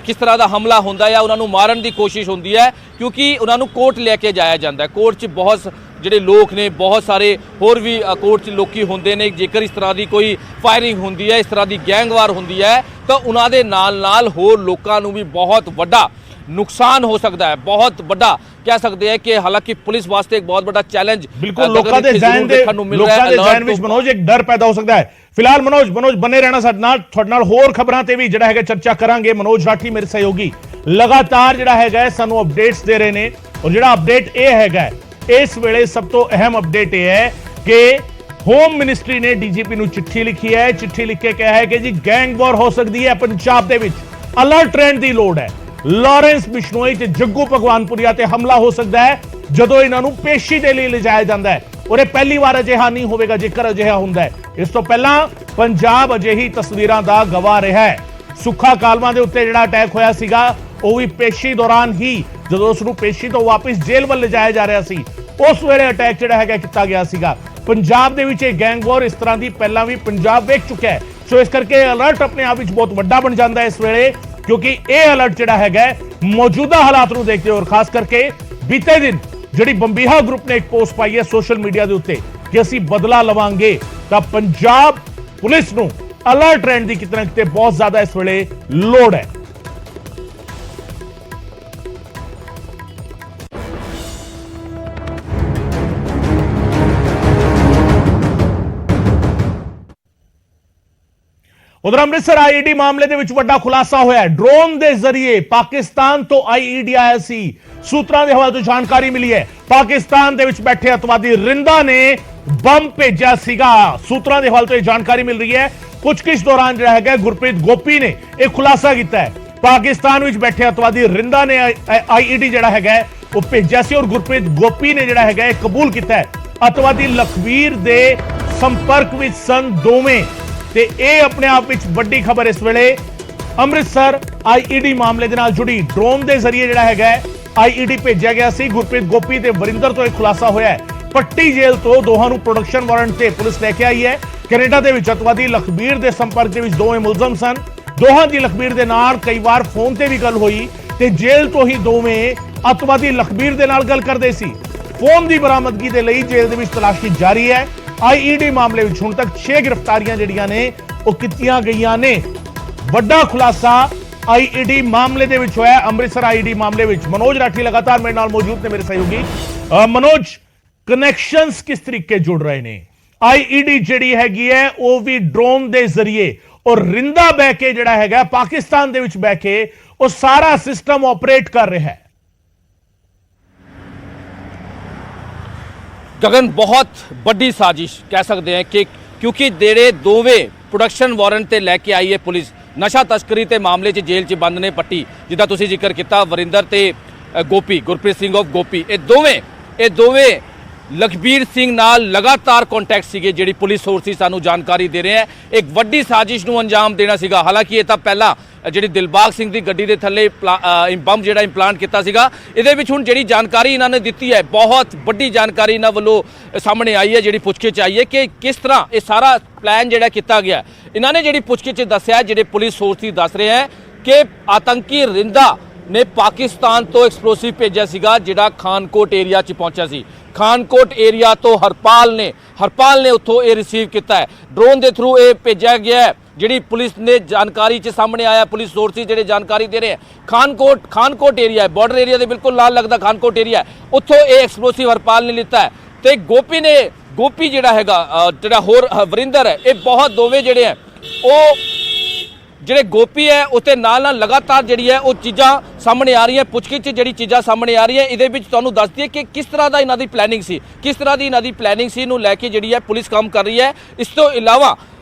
ਕਿਸ ਤਰ੍ਹਾਂ ਦਾ ਹਮਲਾ ਹੁੰਦਾ ਹੈ, ਉਹਨਾਂ ਨੂੰ ਮਾਰਨ ਦੀ ਕੋਸ਼ਿਸ਼ ਹੁੰਦੀ ਹੈ, ਕਿਉਂਕਿ ਉਹਨਾਂ ਨੂੰ ਕੋਰਟ ਲੈ ਕੇ ਜਾਇਆ ਜਾਂਦਾ ਹੈ। ਕੋਰਟ 'ਚ ਬਹੁਤ ਜਿਹੜੇ ਲੋਕ ਨੇ, ਬਹੁਤ ਸਾਰੇ ਹੋਰ ਵੀ ਕੋਰਟ 'ਚ ਲੋਕੀ ਹੁੰਦੇ ਨੇ। ਜੇਕਰ ਇਸ ਤਰ੍ਹਾਂ ਦੀ ਕੋਈ ਫਾਇਰਿੰਗ ਹੁੰਦੀ ਹੈ, ਇਸ ਤਰ੍ਹਾਂ ਦੀ ਗੈਂਗਵਾਰ ਹੁੰਦੀ ਹੈ, ਤਾਂ ਉਹਨਾਂ ਦੇ ਨਾਲ ਹੋਰ ਲੋਕਾਂ ਨੂੰ ਵੀ ਬਹੁਤ ਵੱਡਾ ਨੁਕਸਾਨ ਹੋ ਸਕਦਾ ਹੈ। ਬਹੁਤ ਵੱਡਾ ਕਹਿ ਸਕਦੇ ਆ ਕਿ ਹਾਲਾਂਕਿ ਪੁਲਿਸ ਵਾਸਤੇ ਇੱਕ ਬਹੁਤ ਵੱਡਾ ਚੈਲੰਜ ਬਿਲਕੁਲ ਲੋਕਾਂ ਦੇ ਜ਼ਹਿਨ ਵਿੱਚ ਮਨੋਜ ਇੱਕ ਡਰ ਪੈਦਾ ਹੋ ਸਕਦਾ ਹੈ। ਫਿਲਹਾਲ ਮਨੋਜ ਬਨੇ ਰਹਿਣਾ ਸਾਡੇ ਨਾਲ ਹੋਰ ਖਬਰਾਂ ਤੇ ਵੀ ਜਿਹੜਾ ਹੈਗਾ ਚਰਚਾ ਕਰਾਂਗੇ। ਮਨੋਜ ਰਾਠੀ ਮੇਰੇ ਸਹਿਯੋਗੀ ਲਗਾਤਾਰ ਜਿਹੜਾ ਹੈਗਾ ਸਾਨੂੰ ਅਪਡੇਟਸ ਦੇ ਰਹੇ ਨੇ, ਔਰ ਜਿਹੜਾ ਅਪਡੇਟ ਇਹ ਹੈਗਾ ਇਸ ਵੇਲੇ ਸਭ ਤੋਂ ਅਹਿਮ ਅਪਡੇਟ ਇਹ ਹੈ ਕਿ ਹੋਮ ਮਿਨਿਸਟਰੀ ਨੇ ਡੀਜੀਪੀ ਨੂੰ ਚਿੱਠੀ ਲਿਖੀ ਹੈ। ਚਿੱਠੀ ਲਿਖ ਕੇ ਕਿਹਾ ਹੈ ਕਿ ਜੀ ਗੈਂਗਵਾਰ ਹੋ ਸਕਦੀ ਹੈ ਪੰਜਾਬ ਦੇ ਵਿੱਚ, ਅਲਰਟ ਰਹਿਣ ਦੀ ਲੋੜ ਹੈ। ਲਾਰੈਂਸ ਬਿਸ਼ਨੋਈ ਤੇ ਜੱਗੂ ਭਗਵਾਨਪੁਰੀਆ ਤੇ ਹਮਲਾ ਹੋ ਸਕਦਾ ਹੈ ਜਦੋਂ ਇਹਨਾਂ ਨੂੰ ਪੇਸ਼ੀ ਦੇ ਲਈ ਲਿਜਾਇਆ ਜਾਂਦਾ ਹੈ, ਔਰ ਇਹ ਪਹਿਲੀ ਵਾਰ ਅਜਿਹਾ ਨਹੀਂ ਹੋਵੇਗਾ ਜੇਕਰ ਅਜਿਹਾ ਹੁੰਦਾ ਹੈ। ਇਸ ਤੋਂ ਪਹਿਲਾਂ ਪੰਜਾਬ ਅਜਿਹੀ ਤਸਵੀਰਾਂ ਦਾ ਗਵਾਹ ਰਿਹਾ ਹੈ। ਸੁੱਖਾ ਕਾਲਵਾ ਦੇ ਉੱਤੇ ਜਿਹੜਾ ਅਟੈਕ ਹੋਇਆ ਸੀਗਾ, ਉਹ ਵੀ ਪੇਸ਼ੀ ਦੌਰਾਨ ਹੀ, ਜਦੋਂ ਉਸ ਨੂੰ ਪੇਸ਼ੀ ਤੋਂ ਵਾਪਸ ਜੇਲ੍ਹ ਵੱਲ ਲਿਜਾਇਆ ਜਾ ਰਿਹਾ ਸੀ, ਉਸ ਵੇਲੇ ਅਟੈਕ ਜਿਹੜਾ ਹੈਗਾ ਕੀਤਾ ਗਿਆ ਸੀਗਾ। ਪੰਜਾਬ ਦੇ ਵਿੱਚ ਇਹ ਗੈਂਗਵਾਰ ਇਸ ਤਰ੍ਹਾਂ ਦੀ ਪਹਿਲਾਂ ਵੀ ਪੰਜਾਬ ਵੇਖ ਚੁੱਕਿਆ ਹੈ। ਸੋ ਇਸ ਕਰਕੇ ਅਲਰਟ ਆਪਣੇ ਆਪ ਵਿੱਚ ਬਹੁਤ ਵੱਡਾ ਬਣ ਜਾਂਦਾ ਹੈ ਇਸ ਵੇਲੇ, ਕਿਉਂਕਿ ਇਹ ਅਲਰਟ ਜਿਹੜਾ ਹੈਗਾ ਮੌਜੂਦਾ ਹਾਲਾਤ ਨੂੰ ਦੇਖਦੇ ਹੋਏ, ਔਰ ਖਾਸ ਕਰਕੇ ਬੀਤੇ ਦਿਨ ਜਿਹੜੀ ਬੰਬੀਹਾ ਗਰੁੱਪ ਨੇ ਇੱਕ ਪੋਸਟ ਪਾਈ ਹੈ ਸੋਸ਼ਲ ਮੀਡੀਆ ਦੇ ਉੱਤੇ ਕਿ ਅਸੀਂ ਬਦਲਾ ਲਵਾਂਗੇ, ਤਾਂ ਪੰਜਾਬ ਪੁਲਿਸ ਨੂੰ ਅਲਰਟ ਰਹਿਣ ਦੀ ਕਿਤੇ ਨਾ ਕਿਤੇ ਬਹੁਤ ਜ਼ਿਆਦਾ ਇਸ ਵੇਲੇ ਲੋੜ ਹੈ। ਉਧਰ ਅੰਮ੍ਰਿਤਸਰ ਆਈਈਡੀ ਮਾਮਲੇ ਦੇ ਵਿੱਚ ਵੱਡਾ ਖੁਲਾਸਾ ਹੋਇਆ ਹੈ। ਡਰੋਨ ਦੇ ਜ਼ਰੀਏ ਪਾਕਿਸਤਾਨ ਤੋਂ ਆਈਈਡੀ ਆਇਆ ਸੀ। ਸੂਤਰਾਂ ਦੇ ਹਵਾਲੇ ਤੋਂ ਜਾਣਕਾਰੀ ਮਿਲੀ ਹੈ ਪਾਕਿਸਤਾਨ ਦੇ ਵਿੱਚ ਬੈਠੇ ਅਤਵਾਦੀ ਰਿੰਦਾ ਨੇ ਬੰਬ ਭੇਜਿਆ ਸੀਗਾ। ਸੂਤਰਾਂ ਦੇ ਹਵਾਲੇ ਤੋਂ ਇਹ ਜਾਣਕਾਰੀ ਮਿਲ ਰਹੀ ਹੈ। ਪੁੱਛਗਿੱਛ ਦੌਰਾਨ ਜਿਹੜਾ ਹੈਗਾ ਗੁਰਪ੍ਰੀਤ ਗੋਪੀ ਨੇ ਇਹ ਖੁਲਾਸਾ ਕੀਤਾ ਹੈ। ਪਾਕਿਸਤਾਨ ਵਿੱਚ ਬੈਠੇ ਅਤਵਾਦੀ ਰਿੰਦਾ ਨੇ ਆਈਈਡੀ ਜਿਹੜਾ ਹੈਗਾ ਉਹ ਭੇਜਿਆ ਸੀ, ਔਰ ਗੁਰਪ੍ਰੀਤ ਗੋਪੀ ਨੇ ਜਿਹੜਾ ਹੈਗਾ ਇਹ ਕਬੂਲ ਕੀਤਾ ਹੈ। ਅਤਵਾਦੀ ਲਖਵੀਰ ਦੇ ਸੰਪਰਕ ਵਿੱਚ ਸਨ ਦੋਵੇਂ, ਤੇ ਇਹ ਆਪਣੇ ਆਪ ਵਿੱਚ ਵੱਡੀ ਖਬਰ ਇਸ ਵੇਲੇ ਅੰਮ੍ਰਿਤਸਰ ਆਈਈਡੀ ਮਾਮਲੇ ਦੇ ਨਾਲ ਜੁੜੀ। ਡਰੋਨ ਦੇ ਜ਼ਰੀਏ ਜਿਹੜਾ ਹੈਗਾ ਆਈਈਡੀ ਭੇਜਿਆ ਗਿਆ ਸੀ। ਗੁਰਪ੍ਰੀਤ ਗੋਪੀ ਤੇ ਵਰਿੰਦਰ ਤੋਂ ਇਹ ਖੁਲਾਸਾ ਹੋਇਆ ਹੈ। ਪੱਟੀ ਜੇਲ੍ਹ ਤੋਂ ਦੋਹਾਂ ਨੂੰ ਪ੍ਰੋਡਕਸ਼ਨ ਵਾਰੰਟ ਤੇ ਪੁਲਿਸ ਲੈ ਕੇ ਆਈ ਹੈ। ਕੈਨੇਡਾ ਦੇ ਵਿੱਚ ਅਤਵਾਦੀ ਲਖਬੀਰ ਦੇ ਸੰਪਰਕ ਦੇ ਵਿੱਚ ਦੋਵੇਂ ਮੁਲਜ਼ਮ ਸਨ। ਦੋਹਾਂ ਦੀ ਲਖਬੀਰ ਦੇ ਨਾਲ ਕਈ ਵਾਰ ਫੋਨ ਤੇ ਵੀ ਗੱਲ ਹੋਈ ਤੇ ਜੇਲ੍ਹ ਤੋਂ ਹੀ ਦੋਵੇਂ ਅਤਵਾਦੀ ਲਖਬੀਰ ਦੇ ਨਾਲ ਗੱਲ ਕਰਦੇ ਸੀ। ਫੋਨ ਦੀ ਬਰਾਮਦਗੀ ਦੇ ਲਈ ਜੇਲ੍ਹ ਦੇ ਵਿੱਚ ਤਲਾਸ਼ੀ ਜਾਰੀ ਹੈ। ਆਈਈਡੀ ਮਾਮਲੇ ਵਿੱਚ ਹੁਣ ਤੱਕ 6 ਗ੍ਰਿਫਤਾਰੀਆਂ ਜਿਹੜੀਆਂ ਨੇ ਉਹ ਕੀਤੀਆਂ ਗਈਆਂ ਨੇ। ਵੱਡਾ ਖੁਲਾਸਾ ਆਈਈਡੀ ਮਾਮਲੇ ਦੇ ਵਿੱਚ ਹੋਇਆ। ਅੰਮ੍ਰਿਤਸਰ ਆਈਈਡੀ ਮਾਮਲੇ ਵਿੱਚ ਮਨੋਜ ਰਾਠੀ ਲਗਾਤਾਰ ਮੇਰੇ ਨਾਲ ਮੌਜੂਦ ਨੇ ਮੇਰੇ ਸਹਿਯੋਗੀ। ਮਨੋਜ, ਕਨੈਕਸ਼ਨਸ ਕਿਸ ਤਰੀਕੇ ਜੁੜ ਰਹੇ ਨੇ? ਆਈਈਡੀ ਜਿਹੜੀ ਹੈਗੀ ਹੈ ਉਹ ਵੀ ਡਰੋਨ ਦੇ ਜ਼ਰੀਏ, ਔਰ ਰਿੰਦਾ ਬਹਿ ਕੇ ਜਿਹੜਾ ਹੈਗਾ ਪਾਕਿਸਤਾਨ ਦੇ ਵਿੱਚ ਬਹਿ ਕੇ ਉਹ ਸਾਰਾ ਸਿਸਟਮ ਆਪਰੇਟ ਕਰ ਰਿਹਾ ਹੈ। ਗਗਨ, ਬਹੁਤ ਵੱਡੀ ਸਾਜ਼ਿਸ਼ ਕਹਿ ਸਕਦੇ ਹਾਂ ਕਿ ਕਿਉਂਕਿ ਜਿਹੜੇ ਦੋਵੇਂ ਪ੍ਰੋਡਕਸ਼ਨ ਵਾਰੰਟ ਤੇ ਲੈ ਕੇ ਆਈ ਹੈ ਪੁਲਿਸ, ਨਸ਼ਾ ਤਸਕਰੀ ਤੇ ਮਾਮਲੇ 'ਚ ਜੇਲ੍ਹ 'ਚ ਬੰਦ ਨੇ ਪੱਟੀ, ਜਿੱਦਾਂ ਤੁਸੀਂ ਜ਼ਿਕਰ ਕੀਤਾ ਵਰਿੰਦਰ ਤੇ ਗੋਪੀ, ਗੁਰਪ੍ਰੀਤ ਸਿੰਘ ਆਫ ਗੋਪੀ, ਇਹ ਦੋਵੇਂ ਲਖਬੀਰ ਸਿੰਘ ਨਾਲ ਲਗਾਤਾਰ ਕੰਟੈਕਟ ਸੀਗੇ। ਜਿਹੜੀ ਪੁਲਿਸ ਸੋਰਸਿਸ ਸਾਨੂੰ ਜਾਣਕਾਰੀ ਦੇ ਰਹੇ ਹੈ ਇੱਕ ਵੱਡੀ ਸਾਜ਼ਿਸ਼ ਨੂੰ ਅੰਜਾਮ ਦੇਣਾ ਸੀਗਾ। ਹਾਲਾਂਕਿ ਇਹ ਤਾਂ ਪਹਿਲਾਂ ਜਿਹੜੀ ਦਿਲਬਾਗ ਸਿੰਘ ਦੀ ਗੱਡੀ ਦੇ ਥੱਲੇ ਬੰਬ ਜਿਹੜਾ ਇੰਪਲਾਂਟ ਕੀਤਾ ਸੀਗਾ, ਇਹਦੇ ਵਿੱਚ ਹੁਣ ਜਿਹੜੀ ਜਾਣਕਾਰੀ ਇਹਨਾਂ ਨੇ ਦਿੱਤੀ ਹੈ, ਬਹੁਤ ਵੱਡੀ ਜਾਣਕਾਰੀ ਇਹਨਾਂ ਵੱਲੋਂ ਸਾਹਮਣੇ ਆਈ ਹੈ, ਜਿਹੜੀ ਪੁੱਛਗਿੱਛ ਆਈ ਹੈ ਕਿ ਕਿਸ ਤਰ੍ਹਾਂ ਇਹ ਸਾਰਾ ਪਲਾਨ ਜਿਹੜਾ ਕੀਤਾ ਗਿਆ। ਇਹਨਾਂ ਨੇ ਜਿਹੜੀ ਪੁੱਛਗਿੱਛ ਦੱਸਿਆ, ਜਿਹੜੇ ਪੁਲਿਸ ਸੋਰਸਿਸ ਦੱਸ ਰਹੇ ਹੈ ਕਿ ਆਤੰਕੀ ਰਿੰਦਾ ਨੇ ਪਾਕਿਸਤਾਨ ਤੋਂ ਐਕਸਪਲੋਸਿਵ ਭੇਜਿਆ ਸੀਗਾ, ਜਿਹੜਾ ਖਾਨਕੋਟ ਏਰੀਆ 'ਚ ਪਹੁੰਚਿਆ ਸੀ। ਖਾਨਕੋਟ ਏਰੀਆ ਤੋਂ ਹਰਪਾਲ ਨੇ ਉੱਥੋਂ ਇਹ ਰਿਸੀਵ ਕੀਤਾ ਹੈ। ਡਰੋਨ ਦੇ ਥਰੂ ਇਹ ਭੇਜਿਆ ਗਿਆ ਹੈ। ਜਿਹੜੀ ਪੁਲਿਸ ਨੇ ਜਾਣਕਾਰੀ 'ਚ ਸਾਹਮਣੇ ਆਇਆ, ਪੁਲਿਸ ਸੋਰਸਿਸ ਜਿਹੜੇ ਜਾਣਕਾਰੀ ਦੇ ਰਹੇ ਹੈ, ਖਾਨਕੋਟ ਏਰੀਆ ਹੈ, ਬਾਰਡਰ ਏਰੀਆ ਦੇ ਬਿਲਕੁਲ ਨਾਲ ਲੱਗਦਾ ਖਾਨਕੋਟ ਏਰੀਆ, ਉੱਥੋਂ ਇਹ ਐਕਸਪਲੋਸਿਵ ਹਰਪਾਲ ਨੇ ਲਿੱਤਾ ਹੈ। ਤੇ ਗੋਪੀ ਜਿਹੜਾ ਹੈਗਾ, ਜਿਹੜਾ ਹੋਰ ਵਰਿੰਦਰ ਹੈ, ਇਹ ਬਹੁਤ ਦੋਵੇਂ ਜਿਹੜੇ ਹੈ ਉਹ ਜਿਹੜੇ ਗੋਪੀ ਹੈ ਉਤੇ ਨਾਲ ਲਗਾਤਾਰ ਜਿਹੜੀ ਹੈ ਉਹ ਚੀਜ਼ਾਂ ਸਾਹਮਣੇ ਆ ਰਹੀਆਂ, ਪੁੱਛਗਿੱਛ ਜਿਹੜੀ ਚੀਜ਼ਾਂ ਸਾਹਮਣੇ ਆ ਰਹੀਆਂ। ਇਹਦੇ ਵਿੱਚ ਤੁਹਾਨੂੰ ਦੱਸ ਦਈਏ ਕਿ ਕਿਸ ਤਰ੍ਹਾਂ ਦਾ ਇਹਨਾਂ ਦੀ ਪਲੈਨਿੰਗ ਸੀ, ਕਿਸ ਤਰ੍ਹਾਂ ਦੀ ਇਹਨਾਂ ਦੀ ਪਲੈਨਿੰਗ ਸੀ, ਇਹਨੂੰ ਲੈ ਕੇ ਜਿਹੜੀ ਹੈ ਪੁਲਿਸ ਕੰਮ ਕਰ ਰਹੀ ਹੈ। ਇਸ ਤੋਂ ਇਲਾਵਾ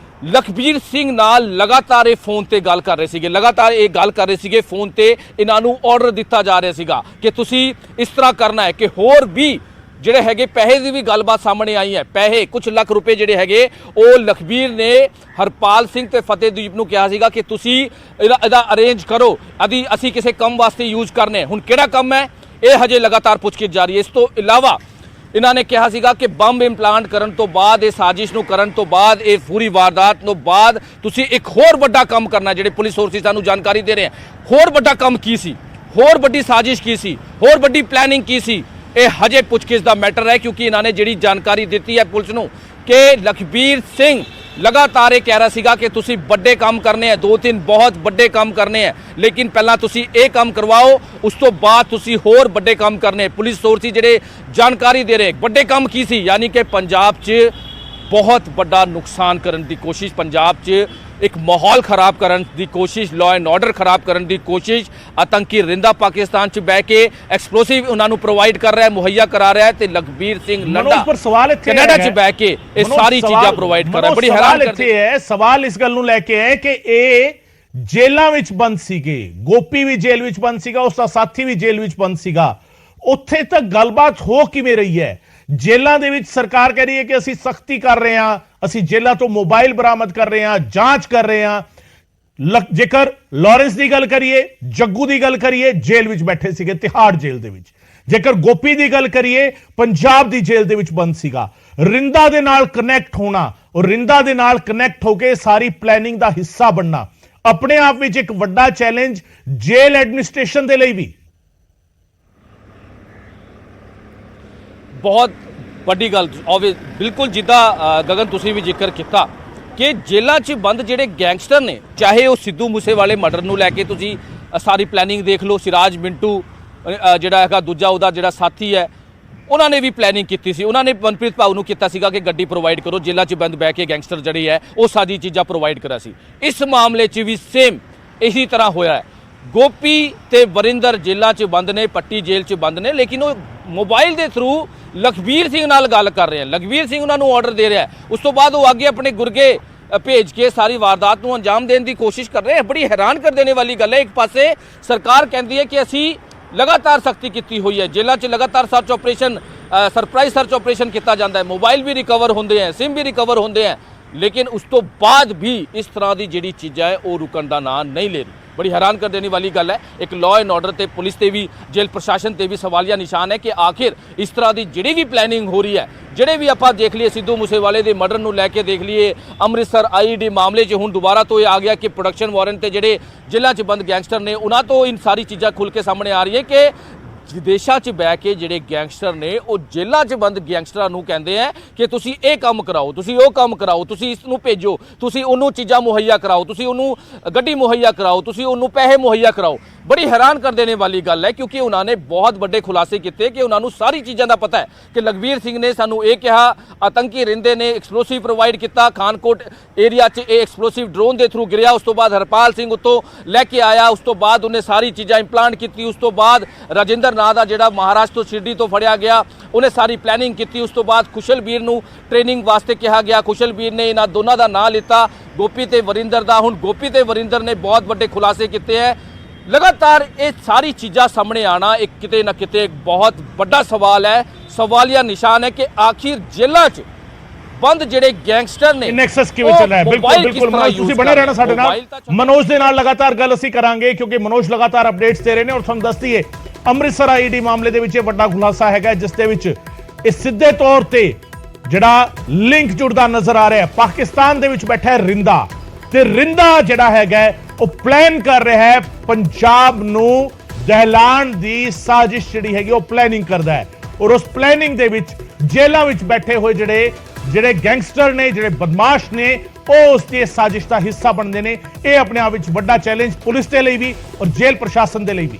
ਲਖਬੀਰ ਸਿੰਘ ਨਾਲ ਲਗਾਤਾਰ ਇਹ ਫੋਨ ਤੇ ਗੱਲ ਕਰ ਰਹੇ ਸੀਗੇ, ਲਗਾਤਾਰ ਇਹ ਗੱਲ ਕਰ ਰਹੇ ਸੀਗੇ ਫੋਨ ਤੇ। ਇਹਨਾਂ ਨੂੰ ਆਰਡਰ ਦਿੱਤਾ ਜਾ ਰਿਹਾ ਸੀਗਾ ਕਿ ਤੁਸੀਂ ਇਸ ਤਰ੍ਹਾਂ ਕਰਨਾ ਹੈ, ਕਿ ਹੋਰ ਵੀ ਜਿਹੜੇ ਹੈਗੇ ਪੈਸੇ ਦੀ ਵੀ ਗੱਲਬਾਤ ਸਾਹਮਣੇ ਆਈ ਹੈ। ਪੈਸੇ ਕੁਝ ਲੱਖ ਰੁਪਏ ਜਿਹੜੇ ਹੈਗੇ ਉਹ ਲਖਬੀਰ ਨੇ ਹਰਪਾਲ ਸਿੰਘ ਤੇ ਫਤਿਹਦੀਪ ਨੂੰ ਕਿਹਾ ਸੀਗਾ ਕਿ ਤੁਸੀਂ ਇਹਦਾ ਅਰੇਂਜ ਕਰੋ, ਅਸੀਂ ਕਿਸੇ ਕੰਮ ਵਾਸਤੇ ਯੂਜ਼ ਕਰਨੇ। ਹੁਣ ਕਿਹੜਾ ਕੰਮ ਹੈ ਇਹ ਹਜੇ ਲਗਾਤਾਰ ਪੁੱਛਗਿੱਛ ਜਾਰੀ ਹੈ। ਇਸ ਤੋਂ ਇਲਾਵਾ ਇਹਨਾਂ ਨੇ ਕਿਹਾ ਸੀਗਾ ਕਿ ਬੰਬ ਇੰਪਲਾਂਟ ਕਰਨ ਤੋਂ ਬਾਅਦ, ਇਹ ਸਾਜ਼ਿਸ਼ ਨੂੰ ਕਰਨ ਤੋਂ ਬਾਅਦ, ਇਹ ਪੂਰੀ ਵਾਰਦਾਤ ਤੋਂ ਬਾਅਦ ਤੁਸੀਂ ਇੱਕ ਹੋਰ ਵੱਡਾ ਕੰਮ ਕਰਨਾ। ਜਿਹੜੇ ਪੁਲਿਸ ਸੋਰਸਿਸ ਸਾਨੂੰ ਜਾਣਕਾਰੀ ਦੇ ਰਹੇ ਹਨ, ਹੋਰ ਵੱਡਾ ਕੰਮ ਕੀ ਸੀ, ਹੋਰ ਵੱਡੀ ਸਾਜ਼ਿਸ਼ ਕੀ ਸੀ, ਹੋਰ ਵੱਡੀ ਪਲੈਨਿੰਗ ਕੀ ਸੀ, ਇਹ ਹਜੇ ਪੁੱਛਗਿੱਛ ਦਾ ਮੈਟਰ ਹੈ। ਕਿਉਂਕਿ ਇਹਨਾਂ ਨੇ ਜਿਹੜੀ ਜਾਣਕਾਰੀ ਦਿੱਤੀ ਹੈ ਪੁਲਿਸ ਨੂੰ ਕਿ ਲਖਬੀਰ ਸਿੰਘ ਲਗਾਤਾਰ ਇਹ ਕਹਿ ਰਿਹਾ ਸੀਗਾ ਕਿ ਤੁਸੀਂ ਵੱਡੇ ਕੰਮ ਕਰਨੇ ਆ, 2-3 ਬਹੁਤ ਵੱਡੇ ਕੰਮ ਕਰਨੇ ਆ, ਲੇਕਿਨ ਪਹਿਲਾਂ ਤੁਸੀਂ ਇਹ ਕੰਮ ਕਰਵਾਓ, ਉਸ ਤੋਂ ਬਾਅਦ ਤੁਸੀਂ ਹੋਰ ਵੱਡੇ ਕੰਮ ਕਰਨੇ। ਪੁਲਿਸ ਸੋਰਸਿਸ ਜਿਹੜੇ ਜਾਣਕਾਰੀ ਦੇ ਰਹੇ ਵੱਡੇ ਕੰਮ ਕੀ ਸੀ, ਯਾਨੀ ਕਿ ਪੰਜਾਬ 'ਚ ਬਹੁਤ ਵੱਡਾ ਨੁਕਸਾਨ ਕਰਨ ਦੀ ਕੋਸ਼ਿਸ਼, ਪੰਜਾਬ 'ਚ ਇੱਕ ਮਾਹੌਲ ਖਰਾਬ ਕਰਨ ਦੀ ਕੋਸ਼ਿਸ਼, ਲਾਅ ਐਂਡ ਆਰਡਰ ਖਰਾਬ ਕਰਨ ਦੀ ਕੋਸ਼ਿਸ਼। ਆਤੰਕੀ ਰਿੰਦਾ ਪਾਕਿਸਤਾਨ 'ਚ ਬਹਿ ਕੇ ਐਕਸਪਲੋਸਿਵ ਉਹਨਾਂ ਨੂੰ ਪ੍ਰੋਵਾਈਡ ਕਰ ਰਿਹਾ ਹੈ, ਮੁਹੱਈਆ ਕਰਾ ਰਿਹਾ ਹੈ, ਤੇ ਲਖਬੀਰ ਸਿੰਘ ਲੰਡਾ ਕੈਨੇਡਾ 'ਚ ਬਹਿ ਕੇ ਇਹ ਸਾਰੀ ਚੀਜ਼ਾਂ ਪ੍ਰੋਵਾਈਡ ਕਰ ਰਿਹਾ। ਬੜੀ ਹੈਰਾਨ ਕਰਦੀ ਹੈ। ਸਵਾਲ ਇਸ ਗੱਲ ਨੂੰ ਲੈ ਕੇ ਹੈ ਕਿ ਇਹ ਜੇਲ੍ਹਾਂ ਵਿੱਚ ਬੰਦ ਸੀਗੇ, ਗੋਪੀ ਵੀ ਜੇਲ੍ਹ ਵਿੱਚ ਬੰਦ ਸੀਗਾ, ਉਸ ਦਾ ਸਾਥੀ ਵੀ ਜੇਲ੍ਹ ਵਿੱਚ ਬੰਦ ਸੀਗਾ, ਉੱਥੇ ਤੱਕ ਗੱਲਬਾਤ ਹੋ ਕਿਵੇਂ ਰਹੀ ਹੈ? ਜੇਲ੍ਹਾਂ ਦੇ ਵਿੱਚ ਸਰਕਾਰ ਕਹਿ ਰਹੀ ਹੈ ਕਿ ਅਸੀਂ ਸਖਤੀ ਕਰ ਰਹੇ ਹਾਂ, ਅਸੀਂ ਜੇਲ੍ਹਾਂ ਤੋਂ ਮੋਬਾਈਲ ਬਰਾਮਦ ਕਰ ਰਹੇ ਹਾਂ, ਜਾਂਚ ਕਰ ਰਹੇ ਹਾਂ। ਜੇਕਰ ਲਾਰੈਂਸ ਦੀ ਗੱਲ ਕਰੀਏ, ਜੱਗੂ ਦੀ ਗੱਲ ਕਰੀਏ, ਜੇਲ੍ਹ ਵਿੱਚ ਬੈਠੇ ਸੀਗੇ, ਤਿਹਾੜ ਜੇਲ੍ਹ ਦੇ ਵਿੱਚ। ਜੇਕਰ ਗੋਪੀ ਦੀ ਗੱਲ ਕਰੀਏ, ਪੰਜਾਬ ਦੀ ਜੇਲ੍ਹ ਦੇ ਵਿੱਚ ਬੰਦ ਸੀਗਾ। ਰਿੰਦਾ ਦੇ ਨਾਲ ਕਨੈਕਟ ਹੋਣਾ, ਔਰ ਰਿੰਦਾ ਦੇ ਨਾਲ ਕਨੈਕਟ ਹੋ ਕੇ ਸਾਰੀ ਪਲੈਨਿੰਗ ਦਾ ਹਿੱਸਾ ਬਣਨਾ ਆਪਣੇ ਆਪ ਵਿੱਚ ਇੱਕ ਵੱਡਾ ਚੈਲੰਜ ਜੇਲ੍ਹ ਐਡਮਿਨਿਸਟ੍ਰੇਸ਼ਨ ਦੇ ਲਈ ਵੀ। ਬਹੁਤ ਵੱਡੀ ਗੱਲ ਬਿਲਕੁਲ ਜਿੱਦਾਂ ਗਗਨ ਤੁਸੀਂ ਵੀ ਜ਼ਿਕਰ ਕੀਤਾ ਕਿ ਜੇਲ੍ਹਾਂ 'ਚ ਬੰਦ ਜਿਹੜੇ ਗੈਂਗਸਟਰ ਨੇ, ਚਾਹੇ ਉਹ ਸਿੱਧੂ ਮੂਸੇਵਾਲੇ ਮਰਡਰ ਨੂੰ ਲੈ ਕੇ ਤੁਸੀਂ ਸਾਰੀ ਪਲੈਨਿੰਗ ਦੇਖ ਲਓ, ਸਿਰਾਜ ਮਿੰਟੂ ਜਿਹੜਾ ਹੈਗਾ ਦੂਜਾ ਉਹਦਾ ਜਿਹੜਾ ਸਾਥੀ ਹੈ, ਉਹਨਾਂ ਨੇ ਵੀ ਪਲੈਨਿੰਗ ਕੀਤੀ ਸੀ। ਉਹਨਾਂ ਨੇ ਮਨਪ੍ਰੀਤ ਭਾਊ ਨੂੰ ਕੀਤਾ ਸੀਗਾ ਕਿ ਗੱਡੀ ਪ੍ਰੋਵਾਈਡ ਕਰੋ, ਜੇਲ੍ਹਾਂ 'ਚ ਬੰਦ ਬਹਿ ਕੇ ਗੈਂਗਸਟਰ ਜਿਹੜੀ ਹੈ ਉਹ ਸਾਰੀ ਚੀਜ਼ਾਂ ਪ੍ਰੋਵਾਈਡ ਕਰਾ ਸੀ। ਇਸ ਮਾਮਲੇ 'ਚ ਵੀ ਸੇਮ ਇਸੇ ਤਰ੍ਹਾਂ ਹੋਇਆ ਹੈ। ਗੋਪੀ ਤੇ ਵਰਿੰਦਰ ਜੇਲ੍ਹਾਂ 'ਚ ਬੰਦ ਨੇ, ਪੱਟੀ ਜੇਲ੍ਹ 'ਚ ਬੰਦ ਨੇ, ਲੇਕਿਨ ਉਹ ਮੋਬਾਈਲ ਦੇ ਥਰੂ ਲਖਬੀਰ ਸਿੰਘ ਨਾਲ ਗੱਲ ਕਰ ਰਹੇ ਹਨ। ਲਖਬੀਰ ਸਿੰਘ ਉਹਨਾਂ ਨੂੰ ਆਰਡਰ ਦੇ ਰਿਹਾ ਹੈ, ਉਸ ਤੋਂ ਬਾਅਦ ਉਹ ਅੱਗੇ ਆਪਣੇ ਗੁਰਗੇ ਭੇਜ ਕੇ ਸਾਰੀ ਵਾਰਦਾਤ ਨੂੰ ਅੰਜਾਮ ਦੇਣ ਦੀ ਕੋਸ਼ਿਸ਼ ਕਰ ਰਹੇ ਹੈ। ਬੜੀ ਹੈਰਾਨ ਕਰ ਦੇਣੇ ਵਾਲੀ ਗੱਲ ਹੈ। ਇੱਕ ਪਾਸੇ ਸਰਕਾਰ ਕਹਿੰਦੀ ਹੈ ਕਿ ਅਸੀਂ ਲਗਾਤਾਰ ਸਖਤੀ ਕੀਤੀ ਹੋਈ ਹੈ, ਜੇਲ੍ਹਾਂ 'ਚ ਲਗਾਤਾਰ search operation, surprise search operation ਕੀਤਾ ਜਾਂਦਾ ਹੈ, ਮੋਬਾਈਲ ਵੀ ਰਿਕਵਰ ਹੁੰਦੇ ਹੈ, ਸਿਮ ਵੀ ਰਿਕਵਰ ਹੁੰਦੇ ਹੈ, ਲੇਕਿਨ ਉਸ ਤੋਂ ਬਾਅਦ ਵੀ ਇਸ ਤਰ੍ਹਾਂ ਦੀ ਜਿਹੜੀ ਚੀਜ਼ਾਂ ਹੈ ਉਹ ਰੁਕਣ ਦਾ ਨਾਂ ਨਹੀਂ ਲੈ ਰਹੀ। ਬੜੀ ਹੈਰਾਨ ਕਰ ਦੇਣੀ ਵਾਲੀ ਗੱਲ ਹੈ। ਇੱਕ ਲਾਅ ਐਂਡ ਆਰਡਰ ਤੇ ਪੁਲਿਸ ਤੇ ਵੀ, ਜੇਲ੍ਹ ਪ੍ਰਸ਼ਾਸਨ ਤੇ ਵੀ ਸਵਾਲੀਆ ਨਿਸ਼ਾਨ ਹੈ ਕਿ ਆਖਿਰ ਇਸ ਤਰ੍ਹਾਂ ਦੀ ਜਿਹੜੀ ਵੀ ਪਲੈਨਿੰਗ ਹੋ ਰਹੀ ਹੈ, ਜਿਹੜੇ ਵੀ ਆਪਾਂ ਦੇਖ ਲਈਏ ਸਿੱਧੂ ਮੂਸੇਵਾਲੇ ਦੇ ਮਰਡਰ ਨੂੰ ਲੈ ਕੇ ਦੇਖ ਲਈਏ, ਅੰਮ੍ਰਿਤਸਰ ਆਈਡੀ ਮਾਮਲੇ 'ਚ ਹੁਣ ਦੁਬਾਰਾ ਤੋਂ ਇਹ ਆ ਗਿਆ ਕਿ ਪ੍ਰੋਡਕਸ਼ਨ ਵਾਰੰਟ ਤੇ ਜਿਹੜੇ ਜੇਲ੍ਹਾਂ 'ਚ ਬੰਦ ਗੈਂਗਸਟਰ ਨੇ ਉਹਨਾਂ ਤੋਂ ਇਨ ਸਾਰੀ ਚੀਜ਼ਾਂ ਖੁੱਲ੍ਹ ਕੇ ਸਾਹਮਣੇ ਆ ਰਹੀ ਹੈ ਕਿ ਵਿਦੇਸ਼ਾਂ 'ਚ ਬਹਿ ਕੇ ਜਿਹੜੇ ਗੈਂਗਸਟਰ ਨੇ ਉਹ ਜੇਲ੍ਹਾਂ 'ਚ ਬੰਦ ਗੈਂਗਸਟਰਾਂ ਨੂੰ ਕਹਿੰਦੇ ਆ ਕਿ ਤੁਸੀਂ ਇਹ ਕੰਮ ਕਰਾਓ, ਤੁਸੀਂ ਉਹ ਕੰਮ ਕਰਾਓ, ਤੁਸੀਂ ਇਸ ਨੂੰ ਭੇਜੋ, ਤੁਸੀਂ ਉਹਨੂੰ ਚੀਜ਼ਾਂ ਮੁਹੱਈਆ ਕਰਾਓ, ਤੁਸੀਂ ਉਹਨੂੰ ਗੱਡੀ ਮੁਹੱਈਆ ਕਰਾਓ, ਤੁਸੀਂ ਉਹਨੂੰ ਪੈਸੇ ਮੁਹੱਈਆ ਕਰਾਓ। ਬੜੀ ਹੈਰਾਨ ਕਰ ਦੇਣੇ ਵਾਲੀ ਗੱਲ ਹੈ ਕਿਉਂਕਿ ਉਹਨਾਂ ਨੇ ਬਹੁਤ ਵੱਡੇ ਖੁਲਾਸੇ ਕੀਤੇ ਕਿ ਉਹਨਾਂ ਨੂੰ ਸਾਰੀ ਚੀਜ਼ਾਂ ਦਾ ਪਤਾ ਹੈ ਕਿ ਲਖਬੀਰ ਸਿੰਘ ਨੇ ਸਾਨੂੰ ਇਹ ਕਿਹਾ, ਆਤੰਕੀ ਰਿੰਦੇ ਨੇ ਐਕਸਪਲੋਸਿਵ ਪ੍ਰੋਵਾਈਡ ਕੀਤਾ, ਖਾਨਕੋਟ ਏਰੀਆ 'ਚ ਇਹ ਐਕਸਪਲੋਸਿਵ ਡਰੋਨ ਦੇ ਥਰੂ ਗਿਰਿਆ, ਉਸ ਤੋਂ ਬਾਅਦ ਹਰਪਾਲ ਸਿੰਘ ਉੱਤੋਂ ਲੈ ਕੇ ਆਇਆ, ਉਸ ਤੋਂ ਬਾਅਦ ਉਹਨੇ ਸਾਰੀ ਚੀਜ਼ਾਂ ਇੰਪਲਾਂਟ ਕੀਤੀ, ਉਸ ਤੋਂ ਬਾਅਦ ਰਾਜਿੰਦਰ ਨਾਂ ਦਾ ਜਿਹੜਾ ਮਹਾਰਾਸ਼ਟਰ ਤੋਂ ਸ਼ਿਰਡੀ ਤੋਂ ਫੜਿਆ ਗਿਆ ਉਹਨੇ ਸਾਰੀ ਪਲੈਨਿੰਗ ਕੀਤੀ, ਉਸ ਤੋਂ ਬਾਅਦ ਖੁਸ਼ਲਬੀਰ ਨੂੰ ਟ੍ਰੇਨਿੰਗ ਵਾਸਤੇ ਕਿਹਾ ਗਿਆ, ਖੁਸ਼ਲਬੀਰ ਨੇ ਇਹਨਾਂ ਦੋਨਾਂ ਦਾ ਨਾਂ ਲਿੱਤਾ, ਗੋਪੀ ਤੇ ਵਰਿੰਦਰ ਦਾ। ਹੁਣ ਗੋਪੀ ਤੇ ਵਰਿੰਦਰ ਨੇ ਬਹੁਤ ਵੱਡੇ ਖੁਲਾਸੇ ਕੀਤੇ ਹੈ। ਲਗਾਤਾਰ ਇਹ ਸਾਰੀ ਚੀਜ਼ਾਂ ਸਾਹਮਣੇ ਆਣਾ ਇੱਕ ਕਿਤੇ ਨਾ ਕਿਤੇ ਇੱਕ ਬਹੁਤ ਵੱਡਾ ਸਵਾਲ ਹੈ, ਸਵਾਲੀਆ ਨਿਸ਼ਾਨ ਹੈ ਕਿ ਆਖਿਰ ਜੇਲ੍ਹਾਂ 'ਚ ਬੰਦ ਜਿਹੜੇ ਗੈਂਗਸਟਰ ਨੇ ਨੈਕਸਸ ਕਿਵੇਂ ਚੱਲ ਰਿਹਾ ਹੈ। ਬਿਲਕੁਲ ਮਨੋਜ ਤੁਸੀਂ ਬਣੇ ਰਹਿਣਾ ਸਾਡੇ ਨਾਲ। ਮਨੋਜ ਦੇ ਨਾਲ ਲਗਾਤਾਰ ਗੱਲ ਅਸੀਂ ਕਰਾਂਗੇ ਕਿਉਂਕਿ ਮਨੋਜ ਲਗਾਤਾਰ ਅਪਡੇਟਸ ਦੇ ਰਹੇ ਨੇ ਔਰ ਤੁਹਾਨੂੰ ਦੱਸ ਦਈਏ ਅੰਮ੍ਰਿਤਸਰ ਆਈਡੀ ਮਾਮਲੇ ਦੇ ਵਿੱਚ ਇਹ ਵੱਡਾ ਖੁਲਾਸਾ ਹੈਗਾ ਜਿਸ ਦੇ ਵਿੱਚ ਇਹ ਸਿੱਧੇ ਤੌਰ ਤੇ ਜਿਹੜਾ ਲਿੰਕ ਜੁੜਦਾ ਨਜ਼ਰ ਆ ਰਿਹਾ ਹੈ। ਪਾਕਿਸਤਾਨ ਦੇ ਵਿੱਚ ਬੈਠਾ ਹੈ ਰਿੰਦਾ ਤੇ ਰਿੰਦਾ ਜਿਹੜਾ ਹੈਗਾ ਉਹ ਪਲਾਨ ਕਰ ਰਿਹਾ ਹੈ ਪੰਜਾਬ ਨੂੰ ਦਹਿਲਾਣ ਦੀ ਸਾਜ਼ਿਸ਼ ਜਿਹੜੀ ਹੈਗੀ ਉਹ ਪਲੈਨਿੰਗ ਕਰਦਾ ਹੈ ਔਰ ਉਸ ਪਲੈਨਿੰਗ ਦੇ ਵਿੱਚ ਜੇਲ੍ਹਾਂ ਵਿੱਚ ਬੈਠੇ ਹੋਏ ਜਿਹੜੇ ਗੈਂਗਸਟਰ ਨੇ, ਜਿਹੜੇ ਬਦਮਾਸ਼ ਨੇ, ਉਹ ਉਸ ਦੀ ਸਾਜ਼ਿਸ਼ ਦਾ ਹਿੱਸਾ ਬਣਦੇ ਨੇ। ਇਹ ਆਪਣੇ ਆਪ ਵਿੱਚ ਵੱਡਾ ਚੈਲੰਜ ਪੁਲਿਸ ਦੇ ਲਈ ਵੀ ਔਰ ਜੇਲ੍ਹ ਪ੍ਰਸ਼ਾਸਨ ਦੇ ਲਈ ਵੀ।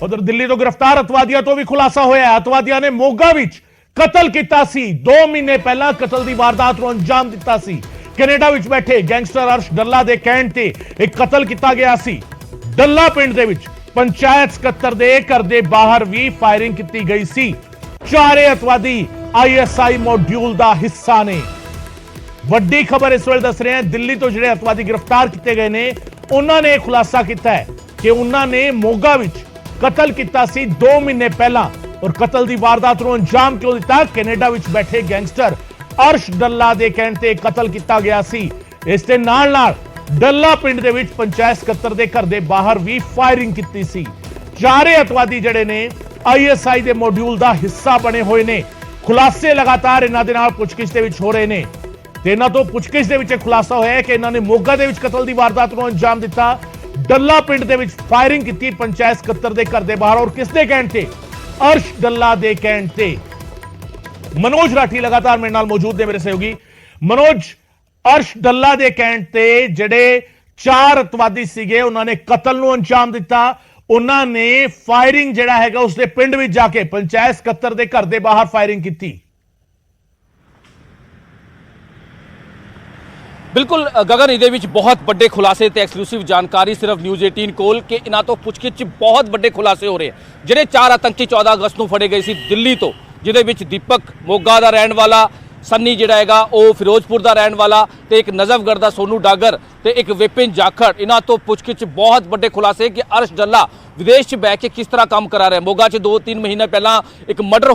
ਉਧਰ ਦਿੱਲੀ ਤੋਂ ਗ੍ਰਿਫਤਾਰ ਅਤਵਾਦੀਆਂ ਤੋਂ ਵੀ ਖੁਲਾਸਾ ਹੋਇਆ। ਅਤਵਾਦੀਆਂ ਨੇ ਮੋਗਾ ਵਿੱਚ ਕਤਲ ਕੀਤਾ ਸੀ, 2 ਮਹੀਨੇ ਪਹਿਲਾਂ ਕਤਲ ਦੀ ਵਾਰਦਾਤ ਨੂੰ ਅੰਜਾਮ ਦਿੱਤਾ ਸੀ। ਕੈਨੇਡਾ ਵਿੱਚ ਬੈਠੇ ਗੈਂਗਸਟਰ ਅਰਸ਼ ਡੱਲਾ ਦੇ ਕਹਿਣ ਤੇ ਇੱਕ ਕਤਲ ਕੀਤਾ ਗਿਆ ਸੀ। ਡੱਲਾ ਪਿੰਡ ਦੇ ਵਿੱਚ ਪੰਚਾਇਤ ਸਕੱਤਰ ਦੇ ਘਰ ਦੇ ਬਾਹਰ ਵੀ ਫਾਇਰਿੰਗ ਕੀਤੀ ਗਈ ਸੀ। ਚਾਰੇ ਅਤਵਾਦੀ ਆਈਐਸਆਈ ਮੋਡਿਊਲ ਦਾ ਹਿੱਸਾ ਨੇ। ਵੱਡੀ ਖਬਰ ਇਸ ਵੇਲੇ ਦੱਸ ਰਹੇ ਹਾਂ, ਦਿੱਲੀ ਤੋਂ ਜਿਹੜੇ ਅਤਵਾਦੀ ਗ੍ਰਿਫਤਾਰ ਕੀਤੇ ਗਏ ਨੇ ਉਹਨਾਂ ਨੇ ਖੁਲਾਸਾ ਕੀਤਾ ਹੈ ਕਿ ਉਹਨਾਂ ਨੇ ਮੋਗਾ ਵਿੱਚ ਕਤਲ ਕੀਤਾ ਸੀ 2 ਮਹੀਨੇ ਪਹਿਲਾਂ। ਔਰ ਕਤਲ ਦੀ ਵਾਰਦਾਤ ਨੂੰ ਅੰਜਾਮ ਕਿਉਂ ਦਿੱਤਾ? ਕੈਨੇਡਾ ਵਿੱਚ ਬੈਠੇ ਗੈਂਗਸਟਰ ਅਰਸ਼ ਡੱਲਾ ਦੇ ਕਹਿਣ ਤੇ ਕਤਲ ਕੀਤਾ ਗਿਆ ਸੀ। ਇਸ ਦੇ ਨਾਲ ਡੱਲਾ ਪਿੰਡ ਦੇ ਵਿੱਚ ਪੰਚਾਇਤ ਸਕੱਤਰ ਦੇ ਘਰ ਦੇ ਬਾਹਰ ਵੀ ਫਾਇਰਿੰਗ ਕੀਤੀ ਸੀ। ਚਾਰੇ ਅਤਵਾਦੀ ਜਿਹੜੇ ਨੇ ਆਈਐਸਆਈ ਦੇ ਮੋਡਿਊਲ ਦਾ ਹਿੱਸਾ ਬਣੇ ਹੋਏ ਨੇ। ਖੁਲਾਸੇ ਲਗਾਤਾਰ ਇਹਨਾਂ ਦੇ ਨਾਲ ਪੁੱਛਗਿੱਛ ਦੇ ਵਿੱਚ ਹੋ ਰਹੇ ਨੇ ਤੇ ਇਹਨਾਂ ਤੋਂ ਪੁੱਛਗਿੱਛ ਦੇ ਵਿੱਚ ਇਹ ਖੁਲਾਸਾ ਹੋਇਆ ਹੈ ਕਿ ਇਹਨਾਂ ਨੇ ਮੋਗਾ ਦੇ ਵਿੱਚ ਕਤਲ ਦੀ ਵਾਰਦਾਤ ਨੂੰ ਅੰਜਾਮ ਦਿੱਤਾ। ਡੱਲਾ ਪਿੰਡ ਦੇ ਵਿੱਚ ਫਾਇਰਿੰਗ ਕੀਤੀ ਪੰਚਾਇਤ ਸਕੱਤਰ ਦੇ ਘਰ ਦੇ ਬਾਹਰ। ਔਰ ਕਿਸ ਦੇ ਕਹਿਣ ਤੇ? ਅਰਸ਼ ਡੱਲਾ ਦੇ ਕਹਿਣ ਤੇ। ਮਨੋਜ ਰਾਠੀ ਲਗਾਤਾਰ ਮੇਰੇ ਨਾਲ ਮੌਜੂਦ ਨੇ, ਮੇਰੇ ਸਹਿਯੋਗੀ। ਮਨੋਜ, ਅਰਸ਼ ਡੱਲਾ ਦੇ ਕਹਿਣ ਤੇ ਜਿਹੜੇ 4 ਅਤਵਾਦੀ ਸੀਗੇ ਉਹਨਾਂ ਨੇ ਕਤਲ ਨੂੰ ਅੰਜਾਮ ਦਿੱਤਾ। ਉਹਨਾਂ ਨੇ ਫਾਇਰਿੰਗ ਜਿਹੜਾ ਹੈਗਾ ਉਸਦੇ ਪਿੰਡ ਵਿੱਚ ਜਾ ਕੇ ਪੰਚਾਇਤ ਸਕੱਤਰ ਦੇ ਘਰ ਦੇ ਬਾਹਰ ਫਾਇਰਿੰਗ ਕੀਤੀ। ਬਿਲਕੁਲ ਗਗਨ, ਇਹਦੇ ਵਿੱਚ ਬਹੁਤ ਵੱਡੇ ਖੁਲਾਸੇ ਤੇ ਐਕਸਕਲੂਸਿਵ ਜਾਣਕਾਰੀ ਸਿਰਫ ਨਿਊਜ਼ 18 ਕੋਲ ਕਿ ਇਹਨਾਂ ਤੋਂ ਪੁੱਛਗਿੱਛ 'ਚ ਬਹੁਤ ਵੱਡੇ ਖੁਲਾਸੇ ਹੋ ਰਹੇ ਹਨ। ਜਿਹੜੇ 4 ਆਤੰਕੀ 14 ਅਗਸਤ ਨੂੰ ਫੜੇ ਗਏ ਸੀ ਦਿੱਲੀ ਤੋਂ, ਜਿਹਦੇ ਵਿੱਚ ਦੀਪਕ ਮੋਗਾ ਦਾ ਰਹਿਣ ਵਾਲਾ, ਸੰਨੀ ਜਿਹੜਾ ਹੈਗਾ ਉਹ ਫਿਰੋਜ਼ਪੁਰ ਦਾ ਰਹਿਣ ਵਾਲਾ ਤੇ ਇੱਕ ਨਜ਼ਫਗੜ੍ਹ ਦਾ ਸੋਨੂ ਡਾਗਰ ਤੇ ਇੱਕ ਵਿਪਿਨ ਜਾਖੜ, ਇਹਨਾਂ ਤੋਂ ਪੁੱਛਗਿੱਛ 'ਚ ਬਹੁਤ ਵੱਡੇ ਖੁਲਾਸੇ ਕਿ ਅਰਸ਼ ਡੱਲਾ ਵਿਦੇਸ਼ 'ਚ ਬਹਿ ਕੇ ਕਿਸ ਤਰ੍ਹਾਂ ਕੰਮ ਕਰਾ ਰਿਹਾ। ਮੋਗਾ 'ਚ 2-3 ਮਹੀਨੇ ਪਹਿਲਾਂ ਇੱਕ ਮਰਡਰ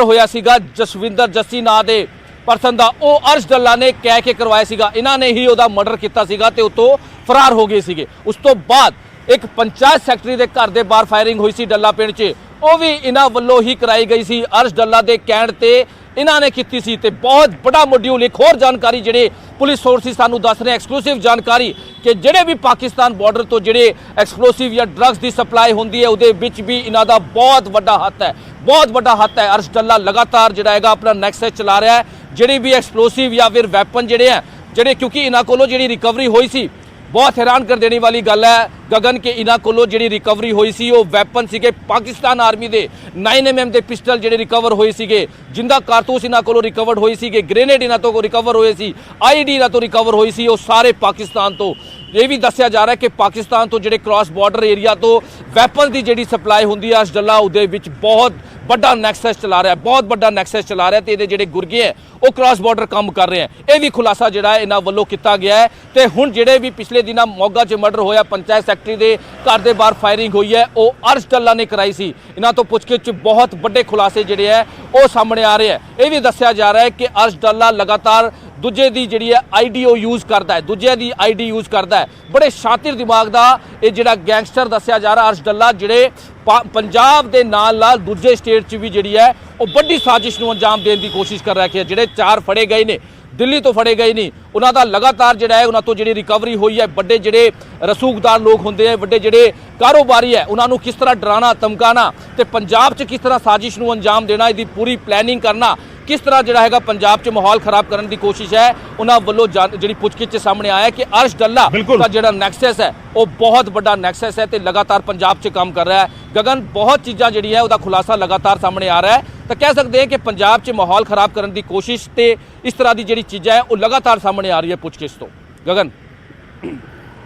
ਹੋਇਆ ਸੀਗਾ ਜਸਵਿੰਦਰ ਜੱਸੀ ਨਾਂ ਦੇ ਪਰਸਨ ਦਾ। ਉਹ ਅਰਸ਼ ਡੱਲਾ ਨੇ ਕਹਿ ਕੇ ਕਰਵਾਇਆ ਸੀਗਾ। ਇਹਨਾਂ ਨੇ ਹੀ ਉਹਦਾ ਮਰਡਰ ਕੀਤਾ ਸੀਗਾ ਤੇ ਉਤੋਂ ਫਰਾਰ ਹੋ ਗਏ ਸੀਗੇ। ਉਸ ਤੋਂ ਬਾਅਦ ਇੱਕ ਪੰਚਾਇਤ ਸੈਕਟਰੀ ਦੇ ਘਰ ਦੇ ਬਾਹਰ ਫਾਇਰਿੰਗ ਹੋਈ ਸੀ ਡੱਲਾ ਪਿੰਡ 'ਚ, ਉਹ ਵੀ ਇਹਨਾਂ ਵੱਲੋਂ ਹੀ ਕਰਾਈ ਗਈ ਸੀ। ਅਰਸ਼ ਡੱਲਾ ਦੇ ਕਹਿਣ ਤੇ ਇਹਨਾਂ ਨੇ ਕੀਤੀ ਸੀ ਤੇ ਬਹੁਤ ਵੱਡਾ ਮੋਡਿਊਲ। ਇੱਕ ਹੋਰ ਜਾਣਕਾਰੀ ਜਿਹੜੇ ਪੁਲਿਸ ਸੋਰਸਿਸ ਸਾਨੂੰ ਦੱਸ ਰਹੇ ਐਕਸਕਲੂਸਿਵ ਜਾਣਕਾਰੀ ਕਿ ਜਿਹੜੇ ਵੀ ਪਾਕਿਸਤਾਨ ਬਾਰਡਰ ਤੋਂ ਜਿਹੜੇ ਐਕਸਪਲੋਸਿਵ ਜਾਂ ਡਰੱਗਸ ਦੀ ਸਪਲਾਈ ਹੁੰਦੀ ਹੈ ਉਹਦੇ ਵਿੱਚ ਵੀ ਇਹਨਾਂ ਦਾ ਬਹੁਤ ਵੱਡਾ ਹੱਥ ਹੈ। ਅਰਸ਼ ਡੱਲਾ ਲਗਾਤਾਰ ਜਿਹੜਾ ਹੈਗਾ ਆਪਣਾ ਨੈਕਸਸ ਚਲਾ ਰਿਹਾ ਹੈ। ਜਿਹੜੇ ਵੀ ਐਕਸਪਲੋਸਿਵ ਜਾਂ ਫਿਰ ਵੈਪਨ ਜਿਹੜੇ ਕਿਉਂਕਿ ਇਹਨਾਂ ਕੋਲੋਂ ਜਿਹੜੀ ਰਿਕਵਰੀ ਹੋਈ ਸੀ, ਬਹੁਤ ਹੈਰਾਨ ਕਰ ਦੇਣੀ ਵਾਲੀ ਗੱਲ ਹੈ ਗਗਨ ਕਿ ਇਹਨਾਂ ਕੋਲੋਂ ਜਿਹੜੀ ਰਿਕਵਰੀ ਹੋਈ ਸੀ ਉਹ ਵੈਪਨ ਸੀਗੇ ਪਾਕਿਸਤਾਨ ਆਰਮੀ ਦੇ 9mm ਦੇ ਪਿਸਟਲ ਜਿਹੜੇ ਰਿਕਵਰ ਹੋਏ ਸੀਗੇ, ਜਿੰਦਾ ਕਾਰਤੂਸ ਇਹਨਾਂ ਕੋਲੋਂ ਰਿਕਵਰਡ ਹੋਈ ਸੀਗੇ, ਗ੍ਰੇਨੇਡ ਇਹਨਾਂ ਤੋਂ ਰਿਕਵਰ ਹੋਏ ਸੀ, ਆਈਡੀ ਇਹਨਾਂ ਤੋਂ ਰਿਕਵਰ ਹੋਈ ਸੀ, ਉਹ ਸਾਰੇ ਪਾਕਿਸਤਾਨ ਤੋਂ। ਇਹ ਵੀ ਦੱਸਿਆ ਜਾ ਰਿਹਾ ਕਿ ਪਾਕਿਸਤਾਨ ਤੋਂ ਜਿਹੜੇ ਕ੍ਰਾਸ ਬਾਰਡਰ ਏਰੀਆ ਤੋਂ ਵੈਪਨ ਦੀ ਜਿਹੜੀ ਸਪਲਾਈ ਹੁੰਦੀ ਹੈ ਅਰਸ਼ ਡੱਲਾ ਉਹਦੇ ਵਿੱਚ ਬਹੁਤ ਵੱਡਾ ਨੈਕਸਸ ਚਲਾ ਰਿਹਾ ਤੇ ਇਹਦੇ ਜਿਹੜੇ ਗੁਰਗੇ ਹੈ ਉਹ ਕ੍ਰਾਸ ਬਾਰਡਰ ਕੰਮ ਕਰ ਰਹੇ ਹੈ। ਇਹ ਵੀ ਖੁਲਾਸਾ ਜਿਹੜਾ ਇਹਨਾਂ ਵੱਲੋਂ ਕੀਤਾ ਗਿਆ ਹੈ। ਤੇ ਹੁਣ ਜਿਹੜੇ ਵੀ ਪਿਛਲੇ ਦਿਨਾਂ ਮੋਗਾ 'ਚ ਮਰਡਰ ਹੋਇਆ, ਪੰਚਾਇਤ ਸੈਕਟਰੀ ਦੇ ਘਰ ਦੇ ਬਾਹਰ ਫਾਇਰਿੰਗ ਹੋਈ ਹੈ, ਉਹ ਅਰਸ਼ ਡੱਲਾ ਨੇ ਕਰਾਈ ਸੀ। ਇਹਨਾਂ ਤੋਂ ਪੁੱਛਗਿੱਛ 'ਚ ਬਹੁਤ ਵੱਡੇ ਖੁਲਾਸੇ ਜਿਹੜੇ ਹੈ ਉਹ ਸਾਹਮਣੇ ਆ ਰਹੇ ਹੈ। ਇਹ ਵੀ ਦੱਸਿਆ ਜਾ ਰਿਹਾ ਹੈ ਕਿ ਅਰਸ਼ ਡੱਲਾ ਲਗਾਤਾਰ ਦੂਜੇ ਦੀ ਜਿਹੜੀ ਹੈ ਆਈਡੀ ਉਹ ਯੂਜ਼ ਕਰਦਾ ਹੈ। ਬੜੇ ਸ਼ਾਤਿਰ ਦਿਮਾਗ ਦਾ ਇਹ ਜਿਹੜਾ ਗੈਂਗਸਟਰ ਦੱਸਿਆ ਜਾ ਰਿਹਾ ਅਰਸ਼ ਡੱਲਾ, ਜਿਹੜੇ ਪੰਜਾਬ ਦੇ ਨਾਲ ਦੂਜੇ ਸਟੇਟ 'ਚ ਵੀ ਜਿਹੜੀ ਹੈ ਉਹ ਵੱਡੀ ਸਾਜ਼ਿਸ਼ ਨੂੰ ਅੰਜਾਮ ਦੇਣ ਦੀ ਕੋਸ਼ਿਸ਼ ਕਰ ਰਿਹਾ ਕਿ ਜਿਹੜੇ 4 ਫੜੇ ਗਏ ਨੇ ਦਿੱਲੀ ਤੋਂ ਫੜੇ ਗਏ ਨਹੀਂ, ਉਹਨਾਂ ਦਾ ਲਗਾਤਾਰ ਜਿਹੜਾ ਹੈ ਉਹਨਾਂ ਤੋਂ ਜਿਹੜੀ ਰਿਕਵਰੀ ਹੋਈ ਹੈ। ਵੱਡੇ ਜਿਹੜੇ ਰਸੂਖਦਾਰ ਲੋਕ ਹੁੰਦੇ ਆ, ਵੱਡੇ ਜਿਹੜੇ ਕਾਰੋਬਾਰੀ ਹੈ, ਉਹਨਾਂ ਨੂੰ ਕਿਸ ਤਰ੍ਹਾਂ ਡਰਾਣਾ ਧਮਕਾਣਾ ਤੇ ਪੰਜਾਬ 'ਚ ਕਿਸ ਤਰ੍ਹਾਂ ਸਾਜ਼ਿਸ਼ ਨੂੰ ਅੰਜਾਮ ਦੇਣਾ, ਇਹਦੀ ਪੂਰੀ ਪਲੈਨਿੰਗ ਕਰਨਾ, ਕਿਸ ਤਰ੍ਹਾਂ ਜਿਹੜਾ ਹੈਗਾ ਪੰਜਾਬ 'ਚ ਮਾਹੌਲ ਖਰਾਬ ਕਰਨ ਦੀ ਕੋਸ਼ਿਸ਼ ਹੈ। ਉਹਨਾਂ ਵੱਲੋਂ ਜਿਹੜੀ ਪੁੱਛਗਿੱਛ 'ਚ ਸਾਹਮਣੇ ਆਇਆ ਕਿ ਅਰਸ਼ ਡੱਲਾ ਦਾ ਜਿਹੜਾ ਨੈਕਸਸ ਹੈ ਉਹ ਬਹੁਤ ਵੱਡਾ ਨੈਕਸਸ ਹੈ ਤੇ ਲਗਾਤਾਰ ਪੰਜਾਬ 'ਚ ਕੰਮ ਕਰ ਰਿਹਾ ਹੈ। ਗਗਨ, ਬਹੁਤ ਚੀਜ਼ਾਂ ਜਿਹੜੀ ਹੈ ਉਹਦਾ ਖੁਲਾਸਾ ਲਗਾਤਾਰ ਸਾਹਮਣੇ ਆ ਰਿਹਾ ਹੈ ਤਾਂ ਕਹਿ ਸਕਦੇ ਹਾਂ ਕਿ ਪੰਜਾਬ 'ਚ ਮਾਹੌਲ ਖਰਾਬ ਕਰਨ ਦੀ ਕੋਸ਼ਿਸ਼ ਤੇ ਇਸ ਤਰ੍ਹਾਂ ਦੀ ਜਿਹੜੀ ਚੀਜ਼ਾਂ ਹੈ ਉਹ ਲਗਾਤਾਰ ਸਾਹਮਣੇ ਆ ਰਹੀ ਹੈ ਪੁੱਛਗਿੱਛ ਤੋਂ। ਗगन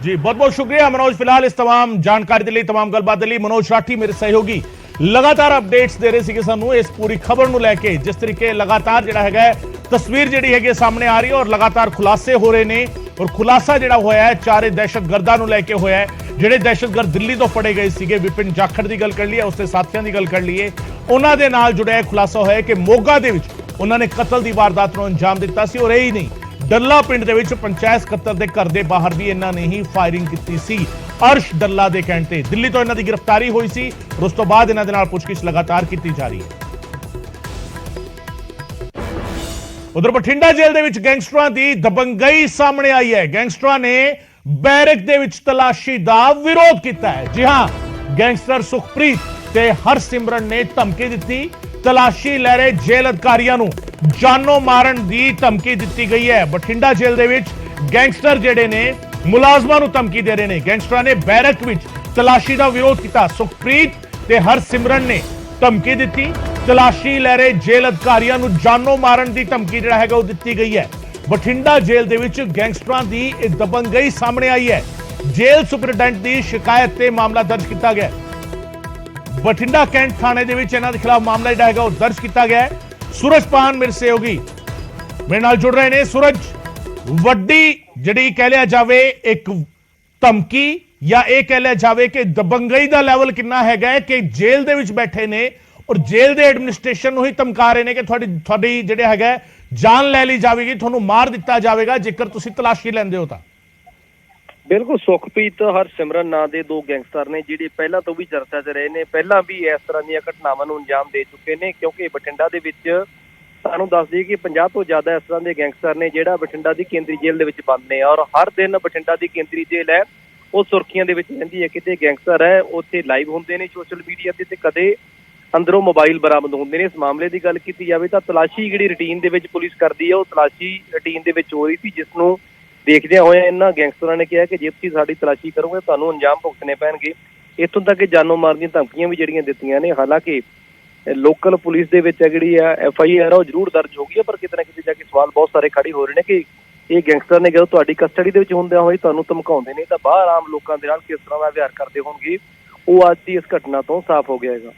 जी, बहुत बहुत शुक्रिया मनोज, फिलहाल इस तमाम जानकारी के लिए, तमाम गलबात के लिए। मनोज राठी मेरे सहयोगी लगातार अपडेट्स दे रहे थे सानू इस पूरी खबर ਨੂੰ ਲੈ ਕੇ, जिस तरीके लगातार ਜਿਹੜਾ ਹੈਗਾ तस्वीर ਜਿਹੜੀ ਹੈਗੀ ਸਾਹਮਣੇ ਆ ਰਹੀ है और लगातार खुलासे हो रहे ने। और खुलासा ਜਿਹੜਾ ਹੋਇਆ ਹੈ 4 ਦਹਿਸ਼ਤਗਰਦਾਂ ਨੂੰ ਲੈ ਕੇ ਹੋਇਆ ਹੈ, ਜਿਹੜੇ ਦਹਿਸ਼ਤਗਰਦ ਦਿੱਲੀ ਤੋਂ ਫੜੇ ਗਏ ਸੀਗੇ। ਵਿਪਿਨ ਜਾਖੜ ਦੀ ਗੱਲ ਕਰ ਲਈਏ, ਉਸਦੇ ਸਾਥੀਆਂ ਦੀ ਗੱਲ ਕਰ ਲਈਏ, ਉਹਨਾਂ ਦੇ ਨਾਲ ਜੁੜਿਆ ਖੁਲਾਸਾ ਹੋਇਆ ਕਿ ਮੋਗਾ ਦੇ ਵਿੱਚ ਉਹਨਾਂ ਨੇ ਕਤਲ ਦੀ ਵਾਰਦਾਤ ਨੂੰ ਅੰਜਾਮ ਦਿੱਤਾ ਸੀ। ਔਰ ਇਹ ਹੀ ਨਹੀਂ, ਡੱਲਾ ਪਿੰਡ ਦੇ ਵਿੱਚ ਪੰਚਾਇਤ ਸਕੱਤਰ ਦੇ ਘਰ ਦੇ ਬਾਹਰ ਵੀ ਇਹਨਾਂ ਨੇ ਹੀ ਫਾਇਰਿੰਗ ਕੀਤੀ ਸੀ ਅਰਸ਼ ਡੱਲਾ ਦੇ ਕਹਿਣ ਤੇ। ਦਿੱਲੀ ਤੋਂ ਇਹਨਾਂ ਦੀ ਗ੍ਰਿਫਤਾਰੀ ਹੋਈ ਸੀ और ਉਸ ਤੋਂ ਬਾਅਦ ਇਹਨਾਂ ਦੇ ਨਾਲ ਪੁੱਛਗਿੱਛ ਲਗਾਤਾਰ ਕੀਤੀ ਜਾ ਰਹੀ ਹੈ। ਉਧਰ ਬਠਿੰਡਾ ਜੇਲ੍ਹ ਦੇ ਵਿੱਚ ਗੈਂਗਸਟਰਾਂ ਦੀ ਦਬੰਗਈ ਸਾਹਮਣੇ ਆਈ ਹੈ। ਗੈਂਗਸਟਰਾਂ ਨੇ ਬੈਰਕ ਦੇ ਵਿੱਚ ਤਲਾਸ਼ੀ ਦਾ ਵਿਰੋਧ ਕੀਤਾ ਹੈ। ਜੀ ਹਾਂ, ਗੈਂਗਸਟਰ ਸੁਖਪ੍ਰੀਤ ਤੇ ਹਰਸਿਮਰਨ ਨੇ ਧਮਕੀ ਦਿੱਤੀ, ਤਲਾਸ਼ੀ ਲੈ ਰਹੇ ਜੇਲ੍ਹ ਅਧਿਕਾਰੀਆਂ ਨੂੰ ਜਾਨੋਂ ਮਾਰਨ ਦੀ ਧਮਕੀ ਦਿੱਤੀ ਗਈ ਹੈ। ਬਠਿੰਡਾ ਜੇਲ੍ਹ ਦੇ ਵਿੱਚ ਗੈਂਗਸਟਰ ਜਿਹੜੇ ਨੇ ਮੁਲਾਜ਼ਮਾਂ ਨੂੰ ਧਮਕੀ ਦੇ ਰਹੇ ਨੇ। ਗੈਂਗਸਟਰਾਂ ਨੇ ਬੈਰਕ ਵਿੱਚ ਤਲਾਸ਼ੀ ਦਾ ਵਿਰੋਧ ਕੀਤਾ। ਸੁਖਪ੍ਰੀਤ ਤੇ ਹਰਸਿਮਰਨ ਨੇ ਧਮਕੀ ਦਿੱਤੀ, ਤਲਾਸ਼ੀ ਲੈ ਰਹੇ ਜੇਲ੍ਹ ਅਧਿਕਾਰੀਆਂ ਨੂੰ ਜਾਨੋਂ ਮਾਰਨ ਦੀ ਧਮਕੀ ਜਿਹੜਾ ਹੈਗਾ ਉਹ ਦਿੱਤੀ ਗਈ ਹੈ। ਬਠਿੰਡਾ ਜੇਲ੍ਹ ਦੇ ਵਿੱਚ ਗੈਂਗਸਟਰਾਂ ਦੀ ਇਹ ਦਬੰਗਈ ਸਾਹਮਣੇ ਆਈ ਹੈ। ਜੇਲ੍ਹ ਸੁਪਰਡੈਂਟ ਦੀ ਸ਼ਿਕਾਇਤ ਤੇ ਮਾਮਲਾ ਦਰਜ ਕੀਤਾ ਗਿਆ ਹੈ। ਬਠਿੰਡਾ ਕੈਂਟ ਥਾਣੇ ਦੇ ਵਿੱਚ ਇਹਨਾਂ ਦੇ ਖਿਲਾਫ ਮਾਮਲਾ ਜਿਹੜਾ ਹੈਗਾ ਉਹ ਦਰਜ ਕੀਤਾ ਗਿਆ ਹੈ। ਸੂਰਜਪਾਨ ਮੇਰੇ ਸਹਿਯੋਗੀ ਮੇਰੇ ਨਾਲ ਜੁੜ ਰਹੇ ਨੇ। ਸੂਰਜ, ਵੱਡੀ ਜਿਹੜੀ ਕਹਿ ਲਿਆ ਜਾਵੇ ਇੱਕ ਧਮਕੀ ਜਾਂ ਇਹ ਕਹਿ ਲਿਆ ਜਾਵੇ ਕਿ ਦਬੰਗਈ ਦਾ ਲੈਵਲ ਕਿੰਨਾ ਹੈਗਾ ਹੈ ਕਿ ਜੇਲ੍ਹ ਦੇ ਵਿੱਚ ਬੈਠੇ ਨੇ ਔਰ ਜੇਲ੍ਹ ਦੇ ਐਡਮਿਨਿਸਟ੍ਰੇਸ਼ਨ ਨੂੰ ਹੀ ਧਮਕਾ ਰਹੇ ਨੇ ਕਿ ਤੁਹਾਡੀ ਜਿਹੜੇ ਹੈਗਾ ਜਾਨ ਲੈ ਲਈ ਜਾਵੇਗੀ, ਤੁਹਾਨੂੰ ਮਾਰ ਦਿੱਤਾ ਜਾਵੇਗਾ ਜੇਕਰ ਤੁਸੀਂ ਤਲਾਸ਼ੀ ਲੈਂਦੇ ਹੋ ਤਾਂ। ਬਿਲਕੁਲ, ਸੁਖਪ੍ਰੀਤ ਹਰਸਿਮਰਨ ਨਾਂ ਦੇ ਦੋ ਗੈਂਗਸਟਰ ਨੇ ਜਿਹੜੇ ਪਹਿਲਾਂ ਤੋਂ ਵੀ ਚਰਚਾ 'ਚ ਰਹੇ ਨੇ, ਪਹਿਲਾਂ ਵੀ ਇਸ ਤਰ੍ਹਾਂ ਦੀਆਂ ਘਟਨਾਵਾਂ ਨੂੰ ਅੰਜਾਮ ਦੇ ਚੁੱਕੇ ਨੇ। ਕਿਉਂਕਿ ਬਠਿੰਡਾ ਦੇ ਵਿੱਚ ਸਾਨੂੰ ਦੱਸ ਦਈਏ ਕਿ 50 ਤੋਂ ਜ਼ਿਆਦਾ ਇਸ ਤਰ੍ਹਾਂ ਦੇ ਗੈਂਗਸਟਰ ਨੇ ਜਿਹੜਾ ਬਠਿੰਡਾ ਦੀ ਕੇਂਦਰੀ ਜੇਲ੍ਹ ਦੇ ਵਿੱਚ ਬੰਦ ਨੇ ਔਰ ਹਰ ਦਿਨ ਬਠਿੰਡਾ ਦੀ ਕੇਂਦਰੀ ਜੇਲ੍ਹ ਹੈ ਉਹ ਸੁਰਖੀਆਂ ਦੇ ਵਿੱਚ ਰਹਿੰਦੀ ਹੈ। ਕਿਤੇ ਗੈਂਗਸਟਰ ਹੈ ਉੱਥੇ ਲਾਈਵ ਹੁੰਦੇ ਨੇ ਸੋਸ਼ਲ ਮੀਡੀਆ ਤੇ ਕਦੇ ਅੰਦਰੋਂ ਮੋਬਾਈਲ ਬਰਾਮਦ ਹੁੰਦੇ ਨੇ। ਇਸ ਮਾਮਲੇ ਦੀ ਗੱਲ ਕੀਤੀ ਜਾਵੇ ਤਾਂ ਤਲਾਸ਼ੀ ਜਿਹੜੀ ਰੂਟੀਨ ਦੇ ਵਿੱਚ ਪੁਲਿਸ ਕਰਦੀ ਹੈ ਉਹ ਤਲਾਸ਼ੀ ਰੂਟੀਨ ਦੇ ਵਿੱਚ ਹੋ ਰਹੀ ਸੀ, ਜਿਸ ਨੂੰ ਦੇਖਦਿਆਂ ਹੋਇਆ ਇਹਨਾਂ ਗੈਂਗਸਟਰਾਂ ਨੇ ਕਿਹਾ ਕਿ ਜੇ ਤੁਸੀਂ ਸਾਡੀ ਤਲਾਸ਼ੀ ਕਰੋਗੇ ਤੁਹਾਨੂੰ ਅੰਜਾਮ ਭੁਗਤਣੇ ਪੈਣਗੇ। ਇੱਥੋਂ ਤੱਕ ਕਿ ਜਾਨੋਂ ਮਾਰ ਦੀਆਂ ਧਮਕੀਆਂ ਵੀ ਜਿਹੜੀਆਂ ਦਿੱਤੀਆਂ ਨੇ। ਹਾਲਾਂਕਿ ਲੋਕਲ ਪੁਲਿਸ ਦੇ ਵਿੱਚ ਜਿਹੜੀ ਆ FIR ਉਹ ਜ਼ਰੂਰ ਦਰਜ ਹੋ ਗਈ ਹੈ, ਪਰ ਕਿਤੇ ਨਾ ਕਿਤੇ ਜਾ ਕੇ ਸਵਾਲ ਬਹੁਤ ਸਾਰੇ ਖੜੇ ਹੋ ਰਹੇ ਨੇ ਕਿ ਇਹ ਗੈਂਗਸਟਰ ਨੇ ਜਦੋਂ ਤੁਹਾਡੀ ਕਸਟਡੀ ਦੇ ਵਿੱਚ ਹੁੰਦਿਆਂ ਹੋਏ ਤੁਹਾਨੂੰ ਧਮਕਾਉਂਦੇ ਨੇ ਤਾਂ ਬਾਹਰ ਆਮ ਲੋਕਾਂ ਦੇ ਨਾਲ ਕਿਸ ਤਰ੍ਹਾਂ ਦਾ ਵਿਹਾਰ ਕਰਦੇ ਹੋਣਗੇ ਉਹ ਅੱਜ ਦੀ ਇਸ ਘਟਨਾ ਤੋਂ ਸਾਫ਼ ਹੋ ਗਿਆ ਹੈਗਾ।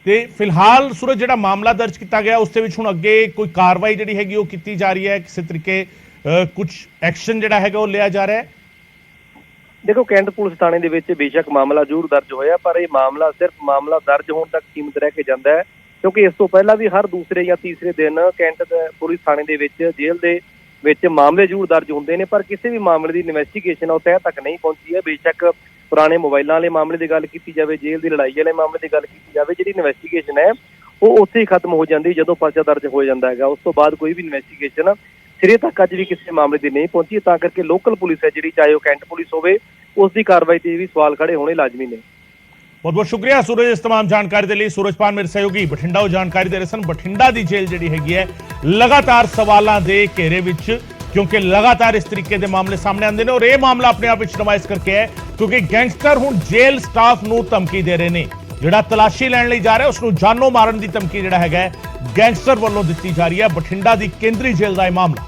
ਤੇ ਫਿਲਹਾਲ ਸੂਰਜ ਜਿਹੜਾ ਮਾਮਲਾ ਦਰਜ ਕੀਤਾ ਗਿਆ ਉਸ ਦੇ ਵਿੱਚ ਹੁਣ ਅੱਗੇ ਕੋਈ ਕਾਰਵਾਈ ਜਿਹੜੀ ਹੈਗੀ ਉਹ ਕੀਤੀ ਜਾ ਰਹੀ ਹੈ, ਕਿਸੇ ਤਰੀਕੇ ਕੁਝ ਐਕਸ਼ਨ ਜਿਹੜਾ ਹੈਗਾ ਉਹ ਲਿਆ ਜਾ ਰਿਹਾ ਹੈ? ਦੇਖੋ, ਕੈਂਟ ਪੁਲਿਸ ਥਾਣੇ ਦੇ ਵਿੱਚ ਬੇਸ਼ੱਕ ਮਾਮਲਾ ਜ਼ਰੂਰ ਦਰਜ ਹੋਇਆ, ਪਰ ਇਹ ਮਾਮਲਾ ਸਿਰਫ ਮਾਮਲਾ ਦਰਜ ਹੋਣ ਤੱਕ ਸੀਮਿਤ ਰਹਿ ਕੇ ਜਾਂਦਾ ਹੈ। ਕਿਉਂਕਿ ਇਸ ਤੋਂ ਪਹਿਲਾਂ ਵੀ ਹਰ ਦੂਸਰੇ ਜਾਂ ਤੀਸਰੇ ਦਿਨ ਕੈਂਟ ਪੁਲਿਸ ਥਾਣੇ ਦੇ ਵਿੱਚ ਜੇਲ੍ਹ ਦੇ ਵਿੱਚ ਮਾਮਲੇ ਜ਼ਰੂਰ ਦਰਜ ਹੁੰਦੇ ਨੇ, ਪਰ ਕਿਸੇ ਵੀ ਮਾਮਲੇ ਦੀ ਇਨਵੈਸਟੀਗੇਸ਼ਨ ਉਹ ਤਹਿ ਤੱਕ ਨਹੀਂ ਪਹੁੰਚੀ ਹੈ। ਬੇਸ਼ੱਕ ਪੁਰਾਣੇ ਮੋਬਾਈਲਾਂ ਵਾਲੇ ਮਾਮਲੇ ਦੀ ਗੱਲ ਕੀਤੀ ਜਾਵੇ, ਜੇਲ੍ਹ ਦੀ ਲੜਾਈ ਵਾਲੇ ਮਾਮਲੇ ਦੀ ਗੱਲ ਕੀਤੀ ਜਾਵੇ, ਜਿਹੜੀ ਇਨਵੈਸਟੀਗੇਸ਼ਨ ਹੈ ਉਹ ਉੱਥੇ ਹੀ ਖਤਮ ਹੋ ਜਾਂਦੀ ਜਦੋਂ ਪਰਚਾ ਦਰਜ ਹੋ ਜਾਂਦਾ ਹੈਗਾ। ਉਸ ਤੋਂ ਬਾਅਦ ਕੋਈ ਵੀ ਇਨਵੈਸਟੀਗੇਸ਼ਨ ਸਿਰੇ ਤੱਕ ਅੱਜ ਵੀ ਕਿਸੇ ਮਾਮਲੇ ਦੀ ਨਹੀਂ ਪਹੁੰਚੀ। ਤਾਂ ਕਰਕੇ ਲੋਕਲ ਪੁਲਿਸ ਹੈ ਜਿਹੜੀ, ਚਾਹੇ ਉਹ ਕੈਂਟ ਪੁਲਿਸ ਹੋਵੇ, ਉਸ ਦੀ ਕਾਰਵਾਈ ਤੇ ਵੀ ਸਵਾਲ ਖੜੇ ਹੋਣੇ ਲਾਜ਼ਮੀ ਨੇ। ਬਹੁਤ ਬਹੁਤ ਸ਼ੁਕਰੀਆ ਸੂਰਜ ਇਸ तमाम ਜਾਣਕਾਰੀ ਦੇ ਲਈ। ਸੂਰਜਪਾਨ ਮੇਰੇ ਸਹਿਯੋਗੀ ਬਠਿੰਡਾ ਉਹ ਜਾਣਕਾਰੀ ਦੇ ਰਹੇ ਸਨ। ਬਠਿੰਡਾ ਦੀ ਜੇਲ੍ਹ ਜਿਹੜੀ ਹੈਗੀ ਹੈ ਲਗਾਤਾਰ ਸਵਾਲਾਂ ਦੇ ਘੇਰੇ ਵਿੱਚ, ਕਿਉਂਕਿ ਲਗਾਤਾਰ ਇਸ ਤਰੀਕੇ ਦੇ ਮਾਮਲੇ ਸਾਹਮਣੇ ਆਉਂਦੇ ਨੇ ਔਰ ਇਹ ਮਾਮਲਾ ਆਪਣੇ ਆਪ ਵਿੱਚ ਨਮਾਇਸ਼ ਕਰਕੇ ਹੈ ਕਿਉਂਕਿ ਗੈਂਗਸਟਰ ਹੁਣ ਜੇਲ੍ਹ ਸਟਾਫ ਨੂੰ ਧਮਕੀ ਦੇ ਰਹੇ ਨੇ। ਜਿਹੜਾ ਤਲਾਸ਼ੀ ਲੈਣ ਲਈ ਜਾ ਰਿਹਾ ਉਸ ਨੂੰ ਜਾਨੋਂ ਮਾਰਨ ਦੀ ਧਮਕੀ ਜਿਹੜਾ ਹੈਗਾ ਗੈਂਗਸਟਰ ਵੱਲੋਂ ਦਿੱਤੀ ਜਾ ਰਹੀ ਹੈ। ਬਠਿੰਡਾ ਦੀ ਕੇਂਦਰੀ ਜੇਲ੍ਹ ਦਾ ਇਹ ਮਾਮਲਾ।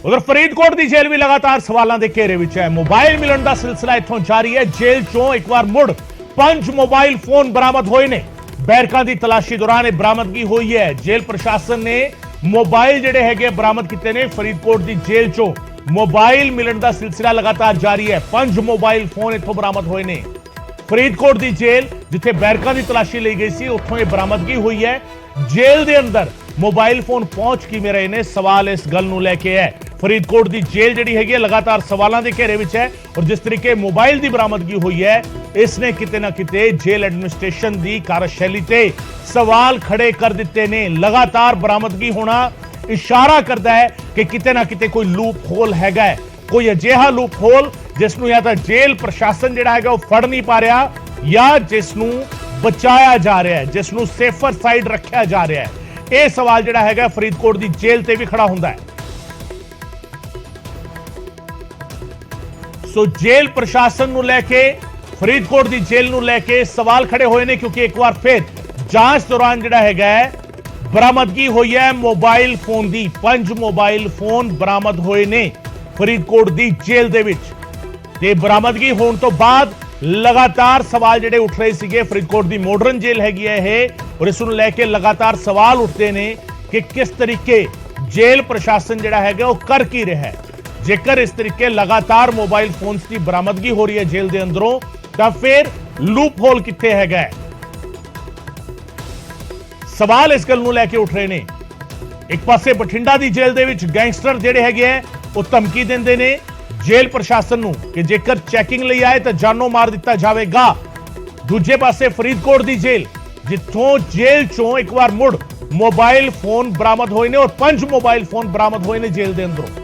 ਉਧਰ ਫਰੀਦਕੋਟ ਦੀ ਜੇਲ੍ਹ ਵੀ ਲਗਾਤਾਰ ਸਵਾਲਾਂ ਦੇ ਘੇਰੇ ਵਿੱਚ ਹੈ। ਮੋਬਾਈਲ ਮਿਲਣ ਦਾ ਸਿਲਸਿਲਾ ਇੱਥੋਂ ਜਾਰੀ ਹੈ। ਜੇਲ੍ਹ ਚੋਂ ਇੱਕ ਵਾਰ ਮੁੜ 5 ਮੋਬਾਈਲ ਫੋਨ ਬਰਾਮਦ ਹੋਏ ਨੇ। ਬੈਰਕਾਂ ਦੀ ਤਲਾਸ਼ੀ ਦੌਰਾਨ ਇਹ ਬਰਾਮਦਗੀ ਹੋਈ ਹੈ। ਜੇਲ੍ਹ ਪ੍ਰਸ਼ਾਸਨ ਨੇ ਮੋਬਾਈਲ ਜਿਹੜੇ ਹੈਗੇ ਬਰਾਮਦ ਕੀਤੇ ਨੇ। ਫਰੀਦਕੋਟ ਦੀ ਜੇਲ੍ਹ ਚੋਂ ਮੋਬਾਈਲ ਮਿਲਣ ਦਾ ਸਿਲਸਿਲਾ ਲਗਾਤਾਰ ਜਾਰੀ ਹੈ। 5 ਮੋਬਾਈਲ ਫੋਨ ਇੱਥੋਂ ਬਰਾਮਦ ਹੋਏ ਨੇ। ਫਰੀਦਕੋਟ ਦੀ ਜੇਲ੍ਹ ਜਿੱਥੇ ਬੈਰਕਾਂ ਦੀ ਤਲਾਸ਼ੀ ਲਈ ਗਈ ਸੀ ਉੱਥੋਂ ਇਹ ਬਰਾਮਦਗੀ ਹੋਈ ਹੈ। ਜੇਲ੍ਹ ਦੇ ਅੰਦਰ ਮੋਬਾਈਲ ਫੋਨ ਪਹੁੰਚ ਕਿਵੇਂ ਰਹੇ ਨੇ, ਸਵਾਲ ਇਸ ਗੱਲ ਨੂੰ ਲੈ ਕੇ ਹੈ। ਫਰੀਦਕੋਟ ਦੀ ਜੇਲ੍ਹ ਜਿਹੜੀ ਹੈਗੀ ਲਗਾਤਾਰ ਸਵਾਲਾਂ ਦੇ ਘੇਰੇ ਵਿੱਚ ਹੈ ਔਰ ਜਿਸ ਤਰੀਕੇ ਮੋਬਾਈਲ ਦੀ ਬਰਾਮਦਗੀ ਹੋਈ ਹੈ ਇਸ ਨੇ ਕਿਤੇ ਨਾ ਕਿਤੇ ਜੇਲ੍ਹ ਐਡਮਿਨਿਸਟ੍ਰੇਸ਼ਨ ਦੀ ਕਾਰਜਸ਼ੈਲੀ ਤੇ ਸਵਾਲ ਖੜੇ ਕਰ ਦਿੱਤੇ ਨੇ। ਲਗਾਤਾਰ ਬਰਾਮਦਗੀ ਹੋਣਾ ਇਸ਼ਾਰਾ ਕਰਦਾ ਹੈ ਕਿ ਕਿਤੇ ਨਾ ਕਿਤੇ ਕੋਈ ਲੂਪ ਹੋਲ ਹੈਗਾ ਹੈ, ਕੋਈ ਅਜਿਹਾ ਲੂਪ ਹੋਲ ਜਿਸ ਨੂੰ ਜਾਂ ਤਾਂ ਜੇਲ੍ਹ ਪ੍ਰਸ਼ਾਸਨ ਜਿਹੜਾ ਹੈਗਾ ਉਹ ਫੜ ਨਹੀਂ ਪਾ ਰਿਹਾ ਜਾਂ ਜਿਸ ਨੂੰ ਬਚਾਇਆ ਜਾ ਰਿਹਾ ਹੈ, ਜਿਸ ਨੂੰ ਸੇਫਰ ਸਾਈਡ ਰੱਖਿਆ ਜਾ ਰਿਹਾ ਹੈ। ਇਹ ਸਵਾਲ ਜਿਹੜਾ ਹੈਗਾ ਫਰੀਦਕੋਟ ਦੀ ਜੇਲ੍ਹ ਤੇ ਵੀ ਖੜਾ ਹੁੰਦਾ ਹੈ। ਸੋ ਜੇਲ੍ਹ ਪ੍ਰਸ਼ਾਸਨ ਨੂੰ ਲੈ ਕੇ, ਫਰੀਦਕੋਟ ਦੀ ਜੇਲ੍ਹ ਨੂੰ ਲੈ ਕੇ ਸਵਾਲ ਖੜੇ ਹੋਏ ਨੇ ਕਿਉਂਕਿ ਇੱਕ ਵਾਰ ਫਿਰ ਜਾਂਚ ਦੌਰਾਨ ਜਿਹੜਾ ਹੈਗਾ ਬਰਾਮਦਗੀ ਹੋਈ ਹੈ ਮੋਬਾਈਲ ਫੋਨ ਦੀ। 5 ਮੋਬਾਈਲ ਫੋਨ ਬਰਾਮਦ ਹੋਏ ਨੇ ਫਰੀਦਕੋਟ ਦੀ ਜੇਲ੍ਹ ਦੇ ਵਿੱਚ ਤੇ ਬਰਾਮਦਗੀ ਹੋਣ ਤੋਂ ਬਾਅਦ ਲਗਾਤਾਰ ਸਵਾਲ ਜਿਹੜੇ ਉੱਠ ਰਹੇ ਸੀਗੇ। ਫਰੀਦਕੋਟ ਦੀ ਮਾਡਰਨ ਜੇਲ੍ਹ ਹੈਗੀ ਹੈ ਇਹ ਔਰ ਇਸ ਨੂੰ ਲੈ ਕੇ ਲਗਾਤਾਰ ਸਵਾਲ ਉੱਠਦੇ ਨੇ ਕਿ ਕਿਸ ਤਰੀਕੇ ਜੇਲ੍ਹ ਪ੍ਰਸ਼ਾਸਨ ਜਿਹੜਾ ਹੈਗਾ ਉਹ ਕਰ ਕੀ ਰਿਹਾ ਹੈ। ਜੇਕਰ ਇਸ ਤਰੀਕੇ ਲਗਾਤਾਰ ਮੋਬਾਈਲ ਫੋਨਸ ਦੀ ਬਰਾਮਦਗੀ ਹੋ ਰਹੀ ਹੈ ਜੇਲ੍ਹ ਦੇ ਅੰਦਰੋਂ ਤਾਂ ਫਿਰ ਲੂਪ ਹੋਲ ਕਿੱਥੇ ਹੈਗਾ? ਸਵਾਲ ਇਸ ਗੱਲ ਨੂੰ ਲੈ ਕੇ ਉੱਠ ਰਹੇ ਨੇ। ਇੱਕ ਪਾਸੇ ਬਠਿੰਡਾ ਦੀ ਜੇਲ੍ਹ ਦੇ ਵਿੱਚ ਗੈਂਗਸਟਰ ਜਿਹੜੇ ਹੈਗੇ ਆ ਉਹ ਧਮਕੀ ਦਿੰਦੇ ਨੇ ਜੇਲ੍ਹ ਪ੍ਰਸ਼ਾਸਨ ਨੂੰ ਕਿ ਜੇਕਰ ਚੈਕਿੰਗ ਲਈ ਆਏ ਤਾਂ ਜਾਨੋਂ ਮਾਰ ਦਿੱਤਾ ਜਾਵੇਗਾ। ਦੂਜੇ ਪਾਸੇ ਫਰੀਦਕੋਟ ਦੀ ਜੇਲ੍ਹ ਜਿੱਥੋਂ ਜੇਲ੍ਹ ਚੋਂ ਇੱਕ ਵਾਰ ਮੁੜ ਮੋਬਾਈਲ ਫੋਨ ਬਰਾਮਦ ਹੋਏ ਨੇ ਔਰ 5 ਮੋਬਾਈਲ ਫੋਨ ਬਰਾਮਦ ਹੋਏ ਨੇ ਜੇਲ੍ਹ ਦੇ ਅੰਦਰੋਂ।